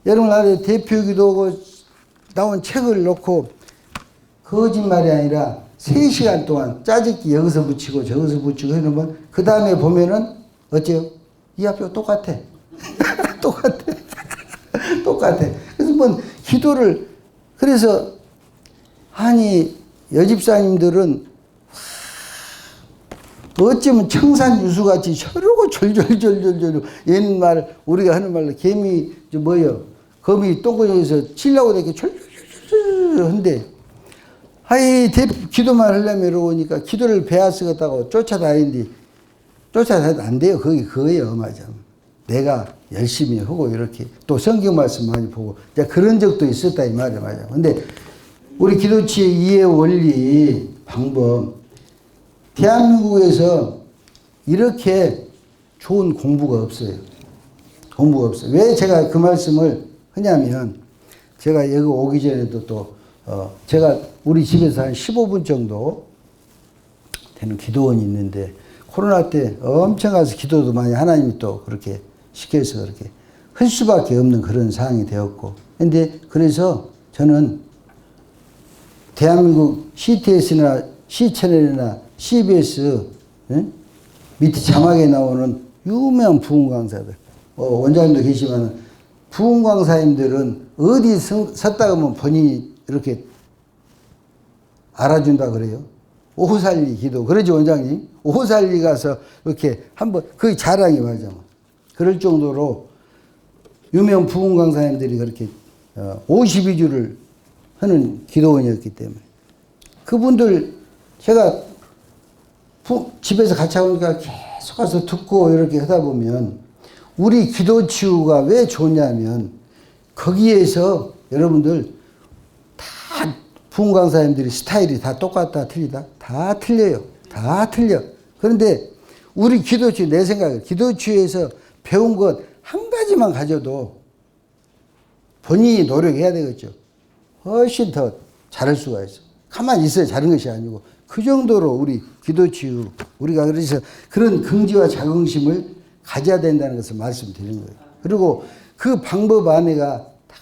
여러분 안에 대표기도 나온 책을 놓고 거짓말이 아니라 3시간 동안 짜집기 여기서 붙이고 저기서 붙이고 해놓으면 그 다음에 보면은 어째요? 이 앞에 똑같아. 똑같아. 그래서 기도를, 그래서 아니 여집사님들은 어쩌면 청산유수같이 저러고 졸졸졸졸졸, 옛말 우리가 하는 말로 개미 거미 똥구멍에서 치려고 이렇게 졸졸졸졸 한데, 기도만 하려면 이러니까 기도를 배워쓰겠다고 쫓아다니는데, 쫓아다녀도 안 돼요. 그거예요. 맞아. 내가 열심히 하고 이렇게 또 성경 말씀 많이 보고 그런 적도 있었다 이 말이에요. 맞아. 근데 우리 기도치의 이해 원리 방법, 대한민국에서 이렇게 좋은 공부가 없어요. 왜 제가 그 말씀을 하냐면, 제가 여기 오기 전에도 제가 우리 집에서 한 15분 정도 되는 기도원이 있는데, 코로나 때 엄청 가서 기도도 많이 하나님이 또 그렇게 시켜서 그렇게 할 수밖에 없는 그런 상황이 되었고, 근데 그래서 저는 대한민국 CTS나 C채널이나 CBS 밑에 자막에 나오는 유명한 부흥 강사들, 원장님도 계시지만 부흥 강사님들은 어디 섰다 가면 본인이 이렇게 알아준다 그래요. 오살리 기도. 그러지 원장님? 오살리 가서 이렇게 한번 거의 자랑이 맞아. 그럴 정도로 유명 부흥 강사님들이 그렇게 52주를 하는 기도원이었기 때문에, 그분들 제가 집에서 같이 하니까 계속 가서 듣고 이렇게 하다 보면, 우리 기도 치유가 왜 좋냐면, 거기에서 여러분들 다 부흥 강사님들이 스타일이 다 똑같다 틀리다? 다 틀려요. 다 틀려. 그런데 우리 기도치유, 내 생각에 기도치유에서 배운 것 한 가지만 가져도 본인이 노력해야 되겠죠. 훨씬 더 잘할 수가 있어. 가만히 있어야 잘하는 것이 아니고, 그 정도로 우리 기도치유, 우리가 그래서 그런 긍지와 자긍심을 가져야 된다는 것을 말씀드리는 거예요. 그리고 그 방법 안에가 다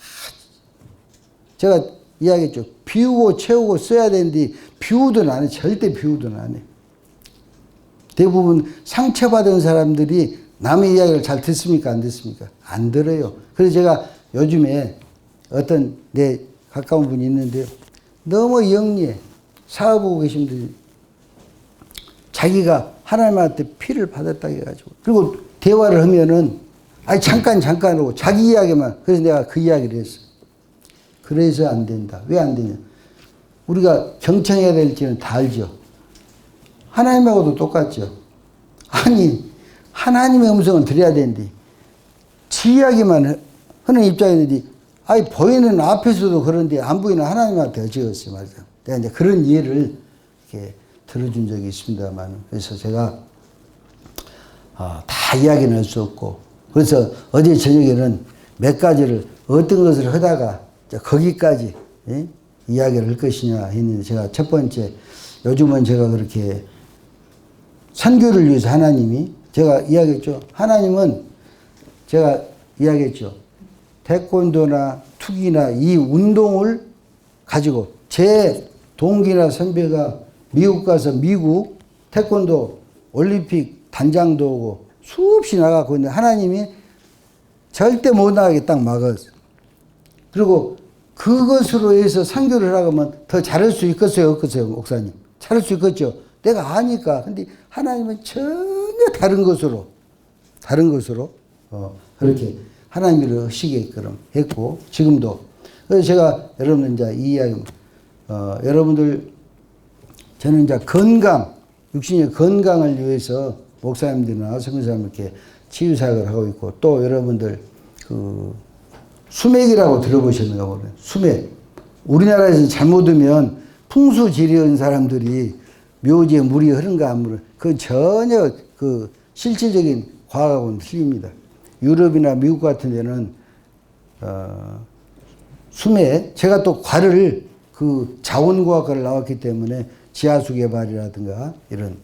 제가 이야기했죠. 비우고 채우고 써야 되는데 비우든 안 해. 절대 비우든 안 해. 대부분 상처받은 사람들이 남의 이야기를 잘 듣습니까? 안 듣습니까? 안 들어요. 그래서 제가 요즘에 어떤 내 가까운 분이 있는데 너무 영리해. 사업하고 계신 분들 자기가 하나님한테 피를 받았다 해가지고. 그리고 대화를 하면은, 아니, 잠깐 하고 자기 이야기만. 그래서 내가 그 이야기를 했어. 그래서 안 된다. 왜 안 되냐. 우리가 경청해야 될지는 다 알죠. 하나님하고도 똑같죠. 아니, 하나님의 음성은 들어야 되는데, 지 이야기만 하는 입장이는데, 아니, 보이는 앞에서도 그런데 안 보이는 하나님한테 어찌겠어요, 맞아. 내가 이제 그런 이해를 이렇게 들어준 적이 있습니다만, 그래서 제가, 다 이야기는 할 수 없고, 그래서 어제 저녁에는 몇 가지를 어떤 것을 하다가 거기까지, 예? 이야기를 할 것이냐 했는데, 제가 첫 번째, 요즘은 제가 그렇게 선교를 위해서 하나님이, 제가 이야기했죠. 하나님은 제가 이야기했죠. 태권도나 투기나 이 운동을 가지고 제 동기나 선배가 미국 가서 미국 태권도 올림픽 단장도 오고 수없이 나가고 있는데 하나님이 절대 못 나가게 딱 막았어요. 그리고 그것으로 해서 선교를 하라고 하면 더 잘할 수 있겠어요, 없겠어요, 목사님? 잘할 수 있겠죠. 내가 아니까. 근데 하나님은 전혀 다른 것으로 그렇게 하나님을 하시게끔 했고, 지금도. 그래서 제가 여러분들 이제 이 이야기, 여러분들, 저는 이제 건강, 육신의 건강을 위해서 목사님들이나 선교사님 이렇게 치유사역을 하고 있고, 또 여러분들 그 수맥이라고 들어보셨는가 모르겠어요. 수맥. 우리나라에서 잘못하면 풍수지리한 사람들이 묘지에 물이 흐른가 안 흐른가, 그 전혀 그 실질적인 과학하고는 틀립니다. 유럽이나 미국 같은 데는 수맥, 제가 또 과를 그 자원과학과를 나왔기 때문에 지하수 개발이라든가 이런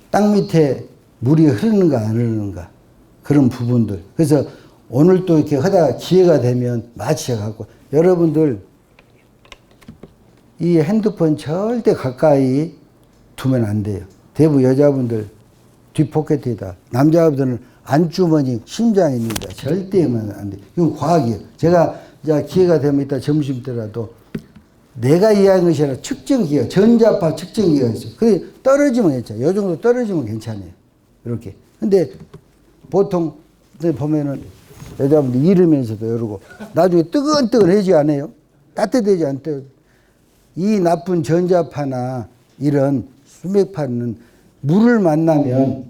땅 밑에 물이 흐르는가 안 흐르는가 그런 부분들. 그래서 오늘 또 이렇게 하다가 기회가 되면 마치 갖고, 여러분들 이 핸드폰 절대 가까이 두면 안 돼요. 대부분 여자분들 뒷포켓에다, 남자분들은 안주머니 심장에 있는데 절대 하면 안 돼요. 이건 과학이에요. 제가 이제 기회가 되면 이따 점심 때라도 내가 이해한 것이 아니라 측정기가, 전자파 측정기가 있어요. 그게 떨어지면 괜찮아요. 이 정도 떨어지면 괜찮아요. 이렇게. 근데 보통 보면은 여자분들 이러면서도 이러고 나중에 뜨끈뜨끈해지지 않아요? 따뜻해지지 않대요. 이 나쁜 전자파나 이런 수맥파는 물을 만나면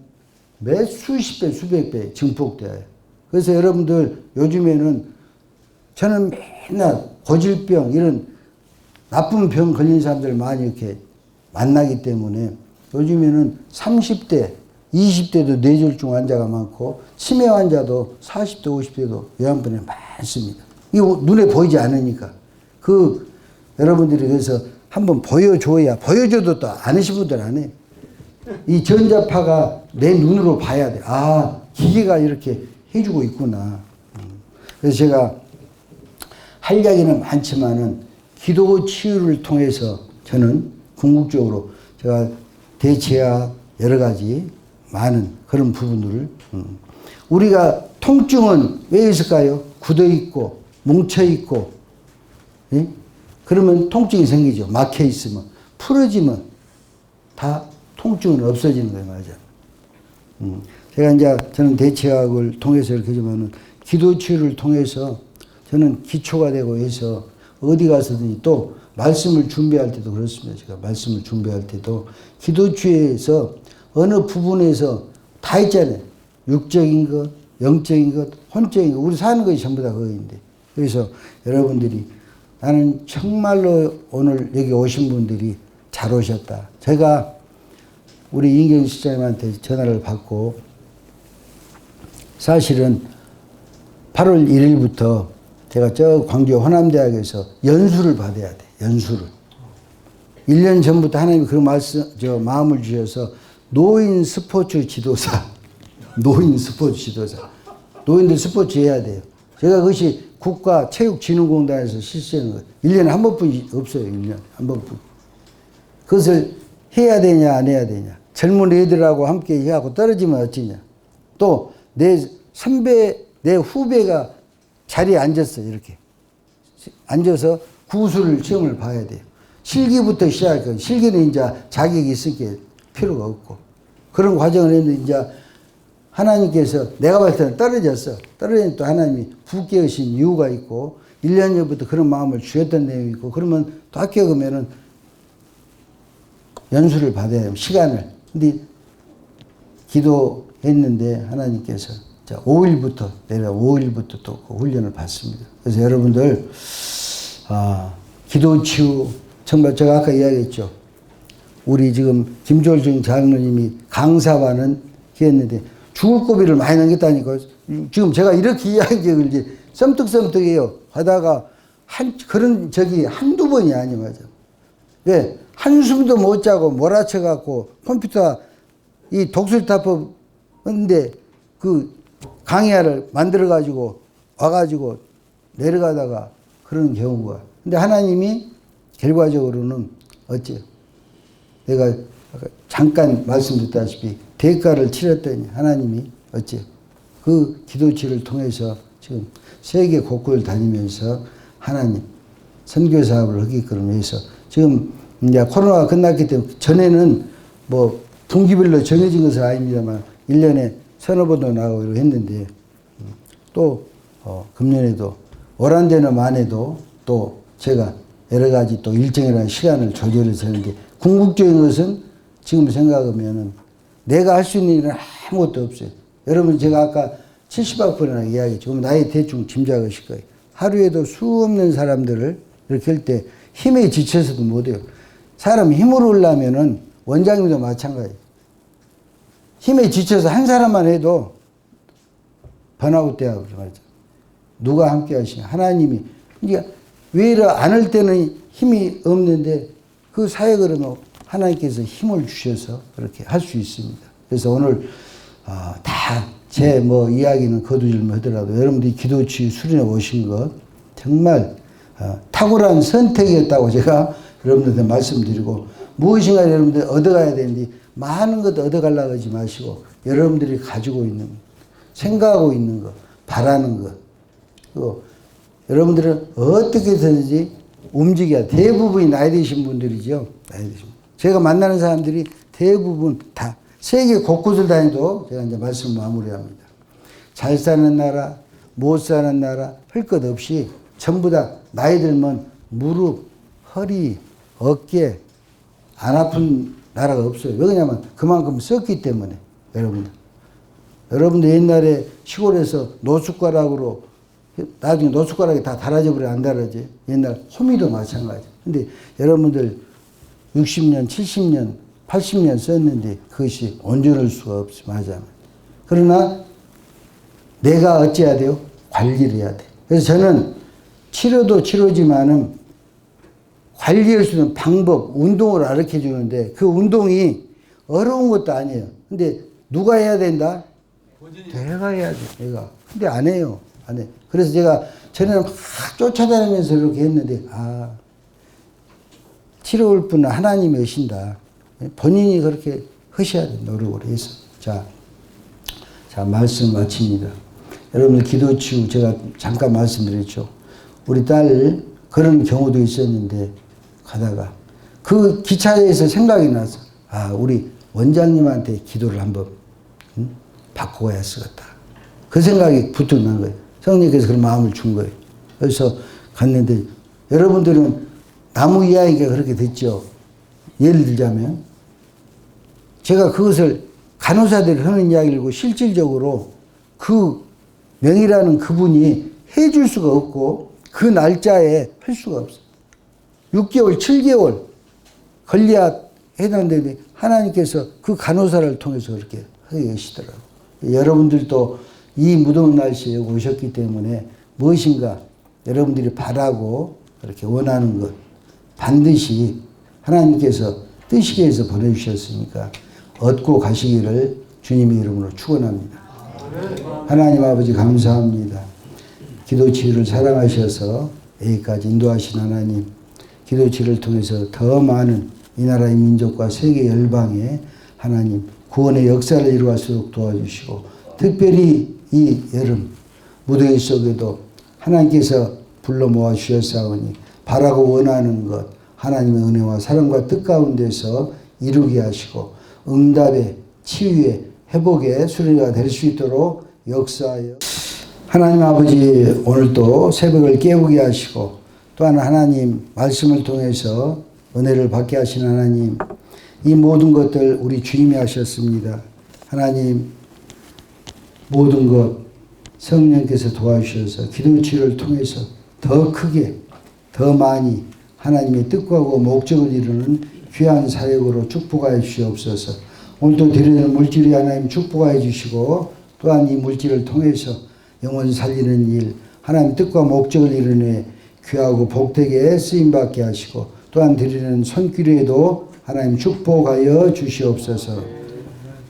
몇 수십 배, 수백 배 증폭돼요. 그래서 여러분들 요즘에는 저는 맨날 고질병 이런 나쁜 병 걸린 사람들 많이 이렇게 만나기 때문에 요즘에는 30대, 20대도 뇌졸중 환자가 많고 치매 환자도 40대, 50대도 요양병원에 많습니다. 이거 눈에 보이지 않으니까. 여러분들이 그래서 한번 보여줘야, 보여줘도 또 안 하신 분들 안 해요. 이 전자파가 내 눈으로 봐야 돼. 아, 기계가 이렇게 해주고 있구나. 그래서 제가 할 이야기는 많지만은 기도 치유를 통해서 저는 궁극적으로 제가 대체학 여러 가지 많은 그런 부분들을 우리가 통증은 왜 있을까요? 굳어 있고 뭉쳐 있고, 예? 그러면 통증이 생기죠. 막혀 있으면. 풀어지면 다 통증은 없어지는 거예요, 맞아. 제가 이제 저는 대체학을 통해서 이렇게 하지만은 기도 치유를 통해서 저는 기초가 되고 해서 어디 가서든지 또 말씀을 준비할 때도 그렇습니다. 제가 말씀을 준비할 때도 기도 치유에서 어느 부분에서 다 있잖아요. 육적인 것, 영적인 것, 혼적인 것, 우리 사는 것이 전부 다 그거인데. 그래서 여러분들이 나는 정말로 오늘 여기 오신 분들이 잘 오셨다. 제가 우리 인경 시장님한테 전화를 받고 사실은 8월 1일부터 제가 저 광주 호남대학에서 연수를 받아야 돼. 연수를. 1년 전부터 하나님이 그 마음을 주셔서 노인 스포츠 지도사. 노인 스포츠 지도사. 노인들 스포츠 해야 돼요. 제가 그것이 국가체육진흥공단에서 실시하는 거예요. 1년에 한 번뿐이 없어요. 1년에 한 번뿐. 그것을 해야 되냐 안 해야 되냐. 젊은 애들하고 함께 해하고 떨어지면 어찌냐. 또 내 선배, 내 후배가 자리에 앉았어. 이렇게. 앉아서 구술 시험을 봐야 돼요. 실기부터 시작해. 실기는 이제 자격이 있을 게 필요가 없고. 그런 과정을 했는데 이제 하나님께서 내가 봤을 때는 떨어졌어. 떨어지니 또 하나님이 굳게 하신 이유가 있고 1년 전부터 그런 마음을 주셨던 내용이 있고 그러면 또 학교 가면은 연수를 받아야 돼요. 시간을. 근데 기도했는데 하나님께서 자, 5일부터 내가 5일부터 또 그 훈련을 받습니다. 그래서 여러분들 기도 치유 정말 제가 아까 이야기했죠. 우리 지금 김졸중 장로님이 강사반은 했는데 죽을 고비를 많이 넘겼다니까. 지금 제가 이렇게 이야기를 썸뜩썸뜩해요. 하다가 그런 적이 한두 번이 아니 맞아. 왜? 한숨도 못 자고 몰아쳐갖고 컴퓨터 이 독설타법 했는데 그 강의하를 만들어가지고 와가지고 내려가다가 그런 경우가. 근데 하나님이 결과적으로는 어째요? 내가 아까 잠깐 말씀드렸다시피 대가를 치렀더니 하나님이 어째요? 그 기도치를 통해서 지금 세계 곳곳을 다니면서 하나님 선교 사업을 하게끔 해서 지금 이제 코로나가 끝났기 때문에 전에는 뭐 분기별로 정해진 것은 아닙니다만 1년에 서너 번도 나오고 했는데 또 금년에도 오란데는 만에도 또 제가 여러 가지 또 일정이라는 시간을 조절해서 하는데 궁극적인 것은 지금 생각하면은 내가 할 수 있는 일은 아무것도 없어요. 여러분 제가 아까 70억번이나 이야기했죠. 그럼 나이 대충 짐작하실 거예요. 하루에도 수 없는 사람들을 이렇게 할 때 힘에 지쳐서도 못해요. 사람 힘을 올라면은 원장님도 마찬가지예요. 힘에 지쳐서 한 사람만 해도 번아웃 돼요. 말이죠. 누가 함께 하시냐. 하나님이. 그러니까 외를 안 할 때는 힘이 없는데 그 사역을 하면 하나님께서 힘을 주셔서 그렇게 할 수 있습니다. 그래서 오늘 다 제 뭐 이야기는 거두질만 하더라도 여러분들이 기도치 수련회 오신 것 정말 탁월한 선택이었다고 제가 여러분들한테 말씀드리고 무엇인가 여러분들 얻어가야 되는데 많은 것 얻어가려고 하지 마시고 여러분들이 가지고 있는 것, 생각하고 있는 것, 바라는 것 그리고 여러분들은 어떻게든지 움직여야 대부분이 나이 드신 분들이죠. 나이 드신 분. 제가 만나는 사람들이 대부분 다 세계 곳곳을 다니도 제가 이제 말씀 마무리합니다. 잘 사는 나라, 못 사는 나라 할 것 없이 전부 다 나이 들면 무릎, 허리, 어깨 안 아픈 나라가 없어요. 왜냐하면 그만큼 썼기 때문에 여러분들 옛날에 시골에서 노숟가락으로 나중에 노숟가락이 다 달아져 버려 안 달아져. 옛날 호미도 마찬가지. 근데 여러분들 60년, 70년, 80년 썼는데 그것이 온전할 수가 없어. 맞아. 그러나 내가 어찌해야 돼요? 관리를 해야 돼. 그래서 저는 치료도 치료지만은 관리할 수 있는 방법, 운동을 가르쳐 주는데 그 운동이 어려운 것도 아니에요. 근데 누가 해야 된다? 내가 해야 돼. 내가. 근데 안 해요. 안 해. 그래서 제가 전에는 막 쫓아다니면서 이렇게 했는데 치료할 분은 하나님이 하신다. 본인이 그렇게 하셔야 돼. 노력을 해서. 자 말씀 마칩니다. 여러분들 기도치유 제가 잠깐 말씀드렸죠. 우리 딸 그런 경우도 있었는데 가다가 그 기차에서 생각이 나서 우리 원장님한테 기도를 한번 받고 가야 쓰겠다. 그 생각이 부쩍 난 거예요. 성령께서 그런 마음을 준 거예요. 그래서 갔는데 여러분들은 나무 이야기가 그렇게 됐죠. 예를 들자면 제가 그것을 간호사들이 하는 이야기고 실질적으로 그 명의라는 그분이 해줄 수가 없고 그 날짜에 할 수가 없어요. 6개월, 7개월 걸려야 해당되는데 하나님께서 그 간호사를 통해서 그렇게 하게 계시더라고요. 여러분들도 이 무더운 날씨에 오셨기 때문에 무엇인가 여러분들이 바라고 그렇게 원하는 것 반드시 하나님께서 뜻이게 해서 보내주셨으니까 얻고 가시기를 주님의 이름으로 축원합니다. 하나님 아버지 감사합니다. 기도치유를 사랑하셔서 여기까지 인도하신 하나님, 기도치유를 통해서 더 많은 이 나라의 민족과 세계 열방에 하나님 구원의 역사를 이루어가도록 도와주시고 특별히 이 여름 무더위 속에도 하나님께서 불러 모아 주셨사오니 바라고 원하는 것 하나님의 은혜와 사랑과 뜻 가운데서 이루게 하시고 응답의 치유의 회복의 수련회가 될 수 있도록 역사하여 하나님 아버지 오늘도 새벽을 깨우게 하시고 또한 하나님 말씀을 통해서 은혜를 받게 하신 하나님 이 모든 것들 우리 주님이 하셨습니다. 하나님 모든 것 성령께서 도와주셔서 기도치유를 통해서 더 크게 더 많이 하나님의 뜻과 목적을 이루는 귀한 사역으로 축복하여 주시옵소서. 오늘도 드리는 물질이 하나님 축복하여 주시고 또한 이 물질을 통해서 영혼 살리는 일 하나님 뜻과 목적을 이루는 귀하고 복되게 쓰임받게 하시고 또한 드리는 손길에도 하나님 축복하여 주시옵소서.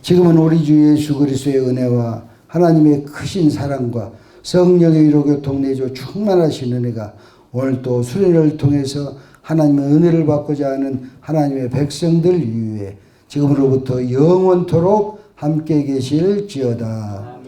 지금은 우리 주 예수 그리스도의 은혜와 하나님의 크신 사랑과 성령의 위로 교통 내조 충만하신 은혜가 오늘 또 수련회를 통해서 하나님의 은혜를 받고자 하는 하나님의 백성들 위에 지금으로부터 영원토록 함께 계실지어다.